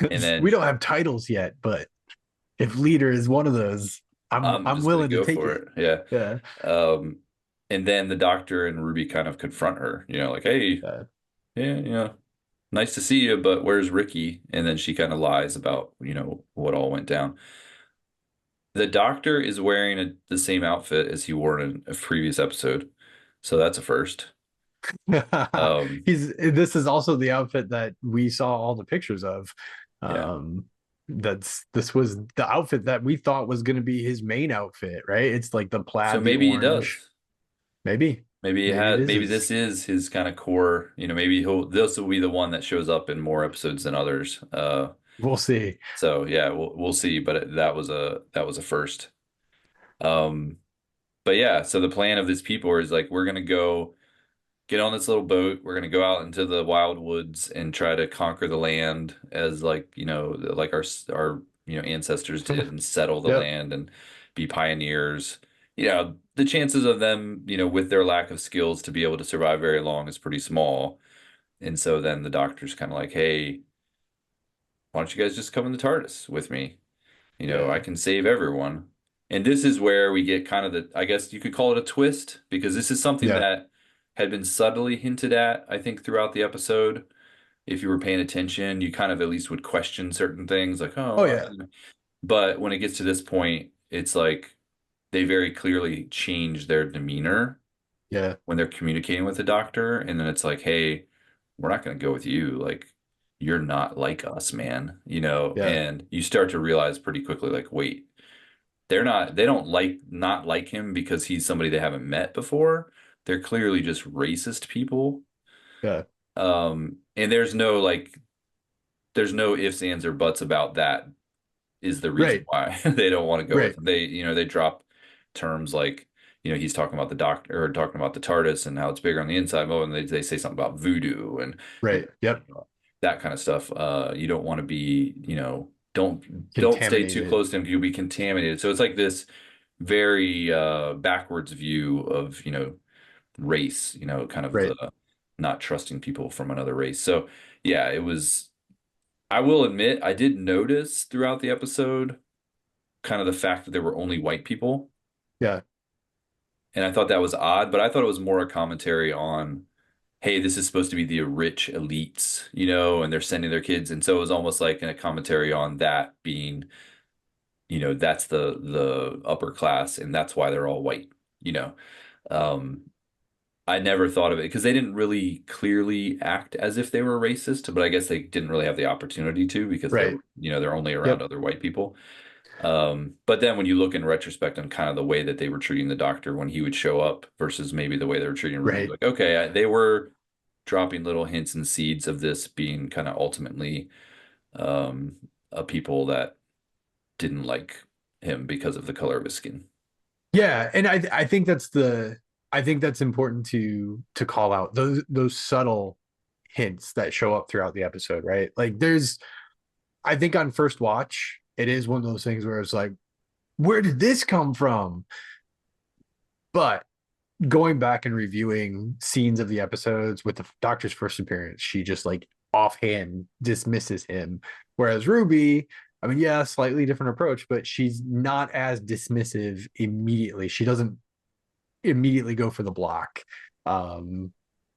And We then don't have titles yet, but if leader is one of those, I'm I'm just going willing to to go take for it. it. Yeah. Yeah. Um, and then the doctor and Ruby kind of confront her, like, hey, Yeah. yeah, nice to see you, but where's Ricky? And then she kind of lies about, what all went down. The doctor is wearing the same outfit as he wore in a previous episode. So that's a first. Um, He's this is also the outfit that we saw all the pictures of. yeah. Um this was the outfit that we thought was going to be his main outfit, right? It's like the So plaid, the maybe he orange. does. Maybe. Maybe it is Maybe his. this is his kind of core, maybe this will be the one that shows up in more episodes than others. We'll see. So yeah, we'll see, but that was a first. Um, but yeah, so the plan of these people is like we're gonna go get on this little boat. We're gonna go out into the wild woods and try to conquer the land as like, like our ancestors did and settle the Yep. land and be pioneers. The chances of them, with their lack of skills to be able to survive very long is pretty small. And so then the doctor's kind of like, hey, why don't you guys just come in the TARDIS with me? I Yeah. can save everyone. And this is where we get kind of I guess you could call it a twist, because this is something Yeah. that had been subtly hinted at, I think, throughout the episode. If you were paying attention, you kind of at least would question certain things like, Oh oh, yeah. but when it gets to this point, it's like they very clearly change their demeanor Yeah. when they're communicating with the doctor. And then it's like, hey, we're not going to go with you. Like, you're not like us, man, Yeah. and you start to realize pretty quickly, like, wait, they don't not like him because he's somebody they haven't met before. They're clearly just racist people. Yeah. And there's no ifs, ands, or buts about that is the reason Right. why they don't want to go with Right. him. They drop terms like, he's talking about the doctor or talking about the TARDIS and how it's bigger on the inside. Oh, and they say something about voodoo and Right. Yep. that kind of stuff. You don't want to be, don't stay too Contaminated. close to him. You'll be contaminated. So it's like this very backwards view of, race, kind of Right. the not trusting people from another race. So yeah, it was, I will admit, I did notice throughout the episode kind of the fact that there were only white people. Yeah. And I thought that was odd, but I thought it was more a commentary on, hey, this is supposed to be the rich elites, and they're sending their kids. And so it was almost like a commentary on that being, that's the upper class, and that's why they're all white, you know. Um, I never thought of it because they didn't really clearly act as if they were racist, but I guess they didn't really have the opportunity to because Right. they're only around Yep. other white people. But then when you look in retrospect on kind of the way that they were treating the doctor when he would show up versus maybe the way they were treating Ruby, Right. like, okay, they were dropping little hints and seeds of this being kind of ultimately um, a people that didn't like him because of the color of his skin. Yeah, and I think I think that's important to call out those subtle hints that show up throughout the episode, right? Like there's I think on first watch, it is one of those things where it's like, where did this come from? But going back and reviewing scenes of the episodes with the doctor's first appearance, she just like offhand dismisses him. Whereas Ruby, I mean, yeah, slightly different approach, but she's not as dismissive immediately. She doesn't immediately go for the block.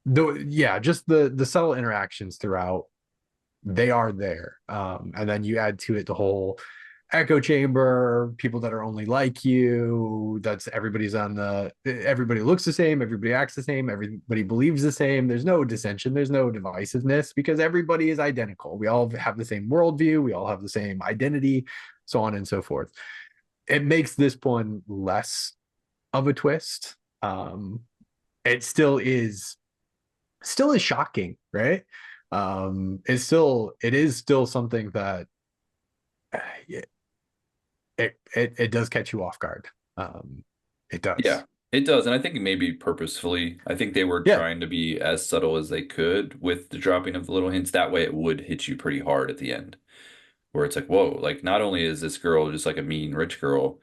Though, yeah, just the subtle interactions throughout, they are there. And then you add to it the whole echo chamber, people that are only like you. That's everybody looks the same, everybody acts the same, everybody believes the same. There's no dissension, there's no divisiveness because everybody is identical. We all have the same worldview, we all have the same identity, so on and so forth. It makes this one less of a twist. It still is shocking, right? It is still something that it, it does catch you off guard. Um, it Yeah, does. it does. And I think maybe purposefully. I think they were Yeah, trying to be as subtle as they could with the dropping of the little hints. That way it would hit you pretty hard at the end, where it's like, whoa, like not only is this girl just like a mean rich girl,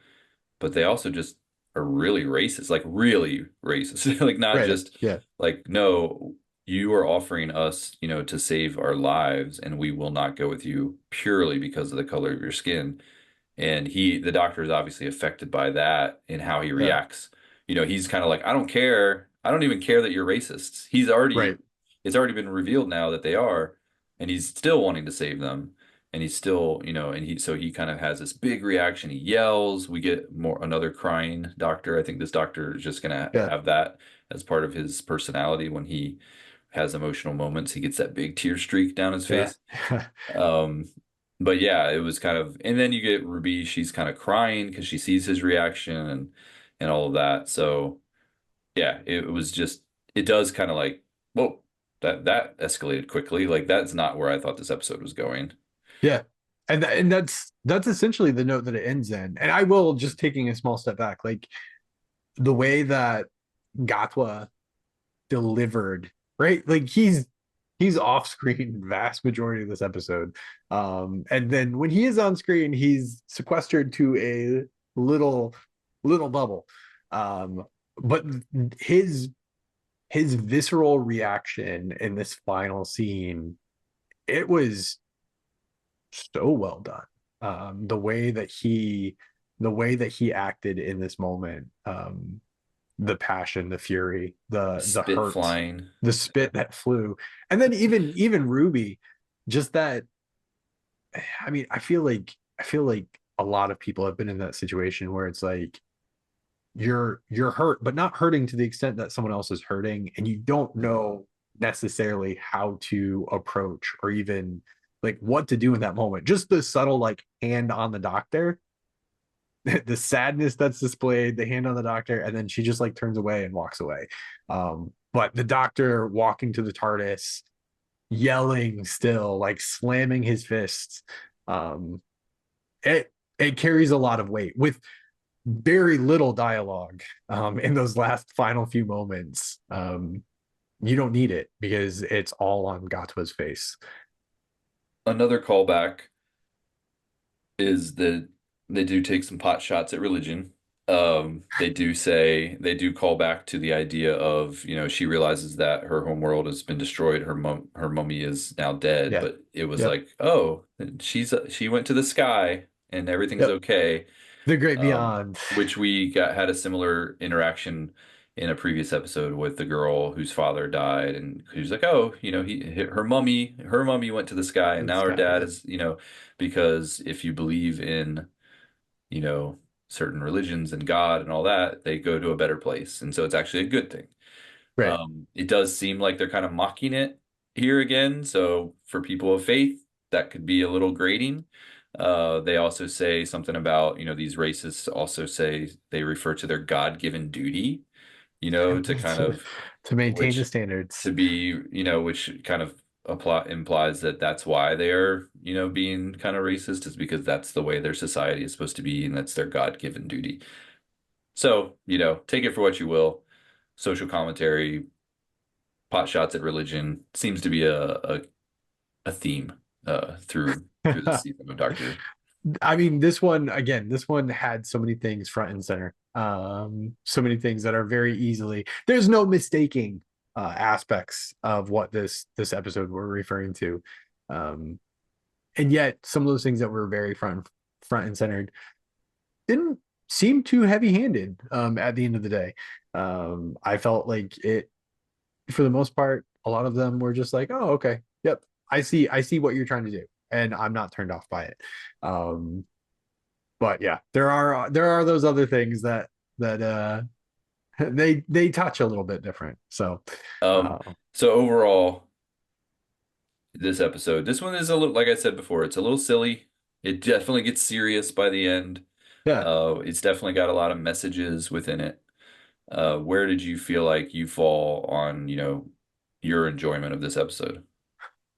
but they also just are really racist, like really racist. Like not right. just Yeah, like, no, you are offering us, to save our lives, and we will not go with you purely because of the color of your skin. And the doctor is obviously affected by that in how he yeah, reacts. He's kind of like, I don't care. I don't even care that you're racists. right. It's already been revealed now that they are, and he's still wanting to save them. And he's still, so he kind of has this big reaction. He yells. We get another crying doctor. I think this doctor is just gonna Yeah, have that as part of his personality when he has emotional moments. He gets that big tear streak down his yeah, face. Um, but yeah, it was kind of, and then you get Ruby, she's kind of crying because she sees his reaction and all of that. So yeah, it was just, it does kind of like, whoa, that escalated quickly. Like that's not where I thought this episode was going. yeah. And that's essentially the note that it ends in. And I will just taking a small step back, like the way that Gatwa delivered, right? Like he's off screen vast majority of this episode. And then when he is on screen, he's sequestered to a little little bubble. Um, but his his visceral reaction in this final scene, it was so well done. The way that he acted in this moment, the passion, the fury, the Spit hurt, flying. the spit that flew, and then even Ruby, just that. I mean, I feel like a lot of people have been in that situation where it's like you're hurt, but not hurting to the extent that someone else is hurting, and you don't know necessarily how to approach or even like what to do in that moment. Just the subtle like hand on the doctor, the sadness that's displayed, the hand on the doctor, and then she just like turns away and walks away. But the doctor walking to the TARDIS, yelling still, like slamming his fists. Um, it carries a lot of weight with very little dialogue in those last final few moments. You don't need it because it's all on Gatwa's face. Another callback is that they do take some pot shots at religion. They do call back to the idea of, she realizes that her home world has been destroyed. Her mummy is now dead, Yeah. but it was Yep. like, oh, she went to the sky and everything's Yep. okay. The great beyond. Which had a similar interaction in a previous episode with the girl whose father died, and who's like, oh, her mummy went to the sky, and The now her dad sky. is, because if you believe in, you know, certain religions and God and all that, they go to a better place, and so it's actually a good thing. Right. It does seem like they're kind of mocking it here again. So for people of faith, that could be a little grating. They also say something about, these racists also say they refer to their God-given duty, to kind of, To maintain the which standards. to be, which kind of implies that that's why they're, being kind of racist, is because that's the way their society is supposed to be, and that's their God-given duty. So, take it for what you will. Social commentary, pot shots at religion seems to be a theme through the season of Doctor. I mean, this one had so many things front and center. So many things that are very easily, there's no mistaking aspects of what this episode we're referring to. Um, and yet some of those things that were very front and centered didn't seem too heavy-handed at the end of the day. I felt like it for the most part, a lot of them were just like, oh, okay, yep, I see what you're trying to do, and I'm not turned off by it. Um, But yeah, there are those other things that they touch a little bit different. So Um, uh, so overall, this one is a little, like I said before, it's a little silly. It definitely gets serious by the end. yeah. It's definitely got a lot of messages within it. Where did you feel like you fall on, your enjoyment of this episode?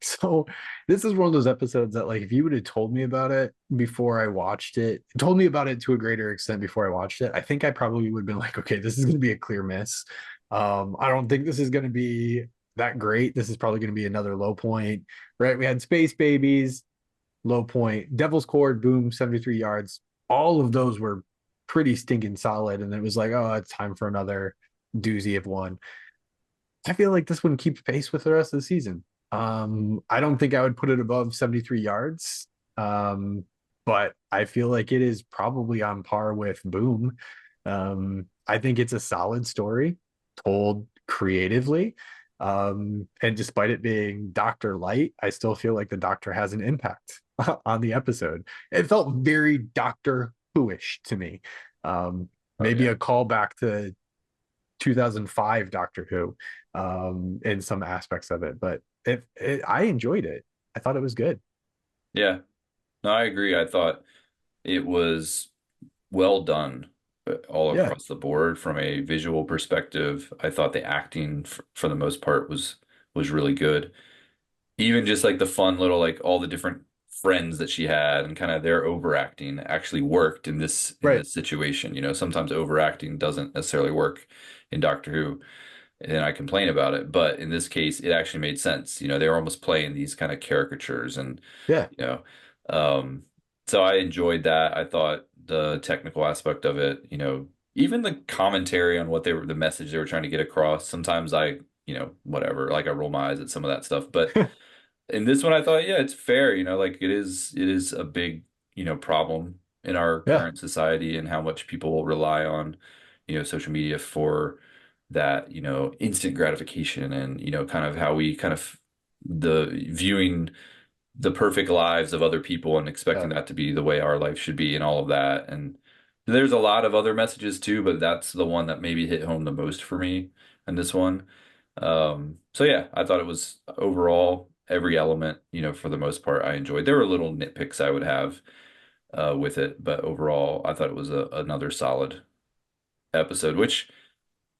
So this is one of those episodes that like if you would have told me about it before I watched it, told me about it to a greater extent before I watched it, I think I probably would have been like, okay, this is going to be a clear miss. I don't think this is going to be that great. This is probably going to be another low point, right? We had Space Babies, low point, Devil's Cord, boom, 73 yards. All of those were pretty stinking solid. And it was like, oh, it's time for another doozy of one. I feel like this one keeps pace with the rest of the season. I don't think I would put it above 73 yards. Um, but I feel like it is probably on par with Boom. I think it's a solid story told creatively. And despite it being Dr. Light, I still feel like the Doctor has an impact on the episode. It felt very Doctor Who-ish to me. Oh Maybe yeah. a callback to 2005 Doctor Who in some aspects of it, but I enjoyed it. I thought it was good. Yeah. No, I agree. I thought it was well done all Yeah, across the board from a visual perspective. I thought the acting for the most part was really good. Even just like the fun little like all the different friends that she had and kind of their overacting actually worked in right. this situation. Sometimes overacting doesn't necessarily work in Doctor Who, and I complain about it, but in this case, it actually made sense. They were almost playing these kind of caricatures, and Yeah, you know, um, so I enjoyed that. I thought the technical aspect of it, even the commentary on the message they were trying to get across. Sometimes whatever, like I roll my eyes at some of that stuff, but in this one, I thought, yeah, it's fair. Like it is a big, problem in our yeah, current society and how much people rely on, social media for that, instant gratification and, kind of how we kind of the viewing the perfect lives of other people and expecting yeah, that to be the way our life should be and all of that. And there's a lot of other messages too, but that's the one that maybe hit home the most for me in this one. So yeah, I thought it was overall every element, for the most part, I enjoyed. There were little nitpicks I would have with it, but overall, I thought it was another solid episode, which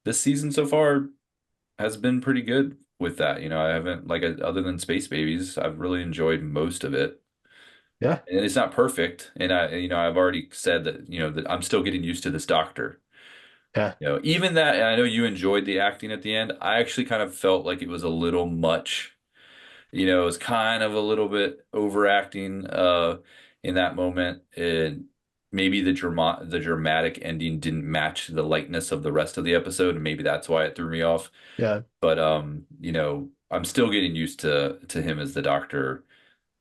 this season so far has been pretty good with that. I haven't like other than Space Babies, I've really enjoyed most of it. yeah, And it's not perfect, and I've already said that that I'm still getting used to this doctor. yeah, Even that, and I know you enjoyed the acting at the end. I actually kind of felt like it was a little much. It was kind of a little bit overacting in that moment, and maybe the dramatic ending didn't match the lightness of the rest of the episode, and maybe that's why it threw me off. yeah. But I'm still getting used to him as the doctor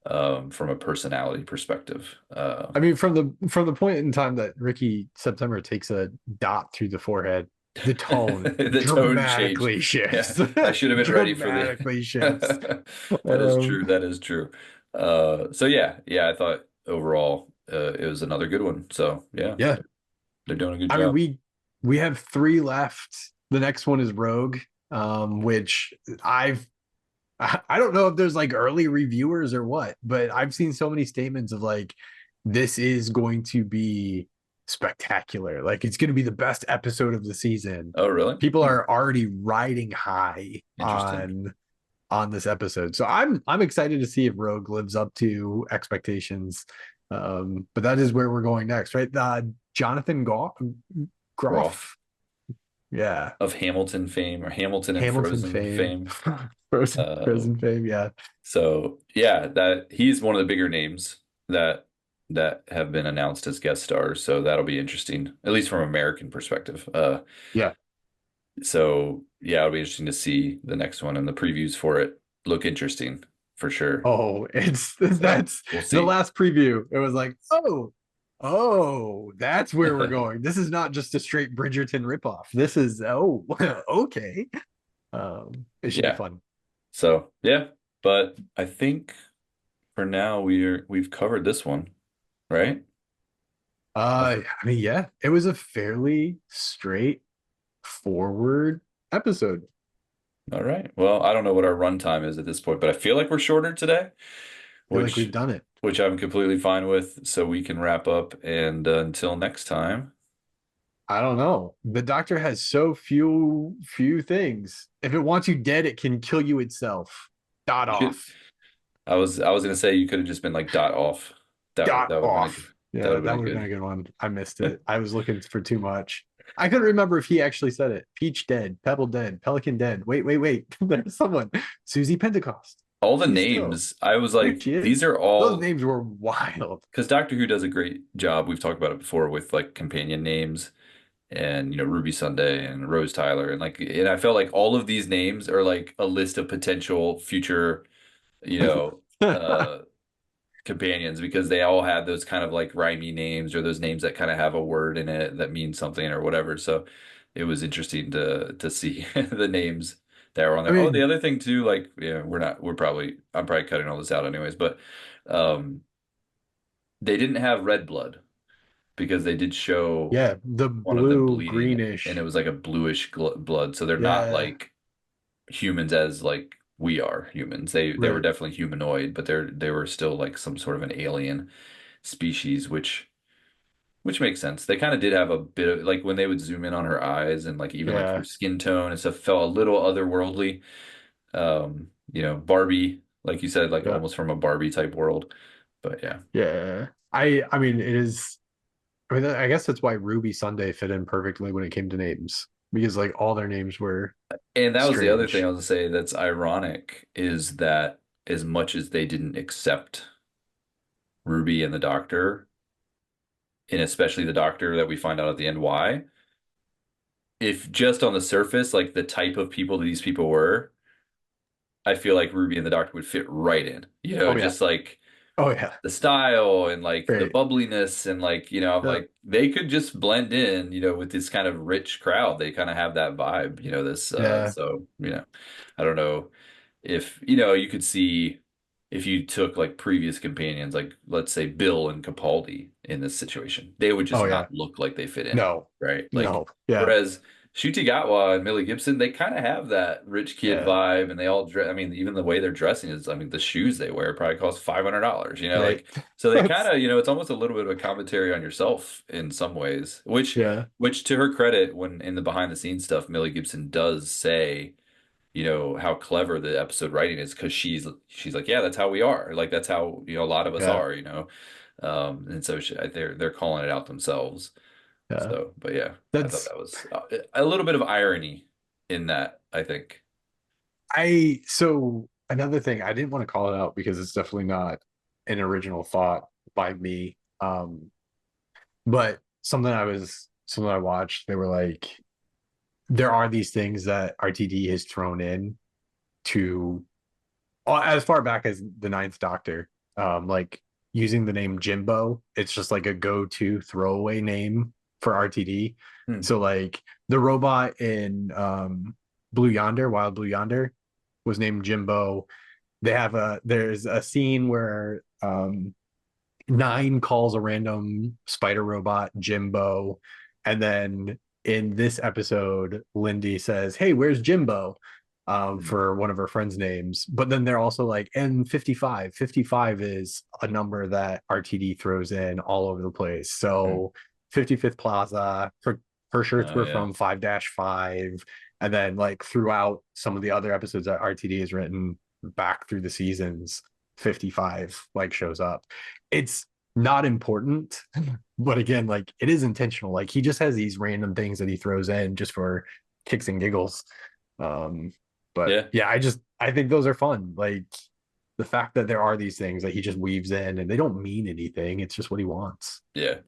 from a personality perspective. I mean, from the point in time that Ricky September takes a dot through the forehead, the tone The tone changed. dramatically Yeah, shifts. I should have been ready for the. Dramatically shifts. That is Um, true. That is true. So yeah, I thought overall it was another good one. So yeah, yeah. they're doing a good I mean, job. we have three left. The next one is Rogue, which I don't know if there's like early reviewers or what, but I've seen so many statements of like this is going to be spectacular. Like it's going to be the best episode of the season. Oh really? People Hmm. are already riding high Interesting. on this episode. So I'm excited to see if Rogue lives up to expectations. But that is where we're going next, right? Jonathan Groff Groff. Yeah. of Hamilton fame or Hamilton and Hamilton Frozen fame. fame. Uh, Frozen fame. Yeah. So yeah, that he's one of the bigger names that have been announced as guest stars. So that'll be interesting, at least from American perspective. Yeah. So yeah, it'll be interesting to see the next one and the previews for it look interesting for sure. Oh, it's So that's we'll the see. last preview. It was like, oh, that's where we're going. This is not just a straight Bridgerton ripoff. This is okay. It should be Yeah. fun. So yeah, but I think for now we've covered this one, right? I mean, yeah, it was a fairly straightforward episode. All right. Well, I don't know what our runtime is at this point, but I feel like we're shorter today, I feel like we've which done it. which I'm completely fine with. So we can wrap up. And until next time, I don't know. The doctor has so few things. If it wants you dead, it can kill you itself. Dot you should. off. I was gonna say you could have just been like dot off. That Dot that would have been off. that would Yeah, have that been a would have been a good. good one. I missed it. I was looking for too much. I couldn't remember if he actually said it. Peach dead, Pebble dead, Pelican dead. Wait. There's someone. Susie Pentecost. All the She's still. names, I was There like, she is. these are Those all names were wild. because Doctor Who does a great job. We've talked about it before with like companion names and Ruby Sunday and Rose Tyler and I felt like all of these names are like a list of potential future, you know, uh companions because they all had those kind of like rhymey names or those names that kind of have a word in it that means something or whatever. So it was interesting to see the names that were on I there. Oh, the mean, other thing too, like yeah, I'm probably cutting all this out anyways, but um they didn't have red blood because they did show yeah, the one of them blue bleeding and it greenish. was like a bluish blood. So they're not Yeah, like humans as like we are humans. They were right. definitely humanoid, but they were still like some sort of an alien species, which makes sense. They kind of did have a bit of like when they would zoom in on her eyes and like even like her Yeah, skin tone and stuff felt a little otherworldly. Barbie, like you said, like yeah, almost from a Barbie type world. But yeah. yeah. I mean, it is. I mean, I guess that's why Ruby Sunday fit in perfectly when it came to names because like all their names were And that was the other thing I strange. was gonna say that's ironic is that as much as they didn't accept Ruby and the Doctor, and especially the Doctor that we find out at the end why, if just on the surface, like the type of people that these people were, I feel like Ruby and the Doctor would fit right in. Oh yeah, Just like oh yeah, the style and like the right. bubbliness and like, I'm Yeah, like they could just blend in, with this kind of rich crowd. They kind of have that vibe, this yeah. I don't know if you could see if you took like previous companions, like let's say Bill and Capaldi in this situation, they would just Oh yeah. not look like they fit in, No, right? Like no. Yeah, whereas Ncuti Gatwa and Millie Gibson, they kind of have that rich kid yeah. vibe, and they all dress. I mean, even the way they're dressing is, I mean, the shoes they wear probably cost $500. Right. Like so they kind That's of, it's almost a little bit of a commentary on yourself in some ways, yeah, which to her credit, when in the behind the scenes stuff, Millie Gibson does say how clever the episode writing is because she's like, yeah, that's how we are. Like that's how, a lot of us yeah, are. And so they're calling it out themselves. yeah. So, but yeah, I thought That's that was a little bit of irony in that, I think. I so another thing, I didn't want to call it out because it's definitely not an original thought by me. But something I watched, they were like, there are these things that RTD has thrown in to as far back as the Ninth Doctor. Like using the name Jimbo, it's just like a go-to throwaway name for RTD. Hmm. So like the robot in Blue Yonder, Wild Blue Yonder, was named Jimbo. There's a scene where Nine calls a random spider robot Jimbo, and then in this episode, Lindy says, "Hey, where's Jimbo?" Hmm. For one of her friends' names. But then they're also like N55. 55 is a number that RTD throws in all over the place. Hmm. So 55th Plaza, her shirts Oh were yeah. from 5-5. And then like throughout some of the other episodes that RTD has written back through the seasons, 55 like shows up. It's not important, but again, like it is intentional. Like he just has these random things that he throws in just for kicks and giggles. Um, but Yeah. yeah, I think those are fun. Like the fact that there are these things that he just weaves in and they don't mean anything. It's just what he wants. Yeah.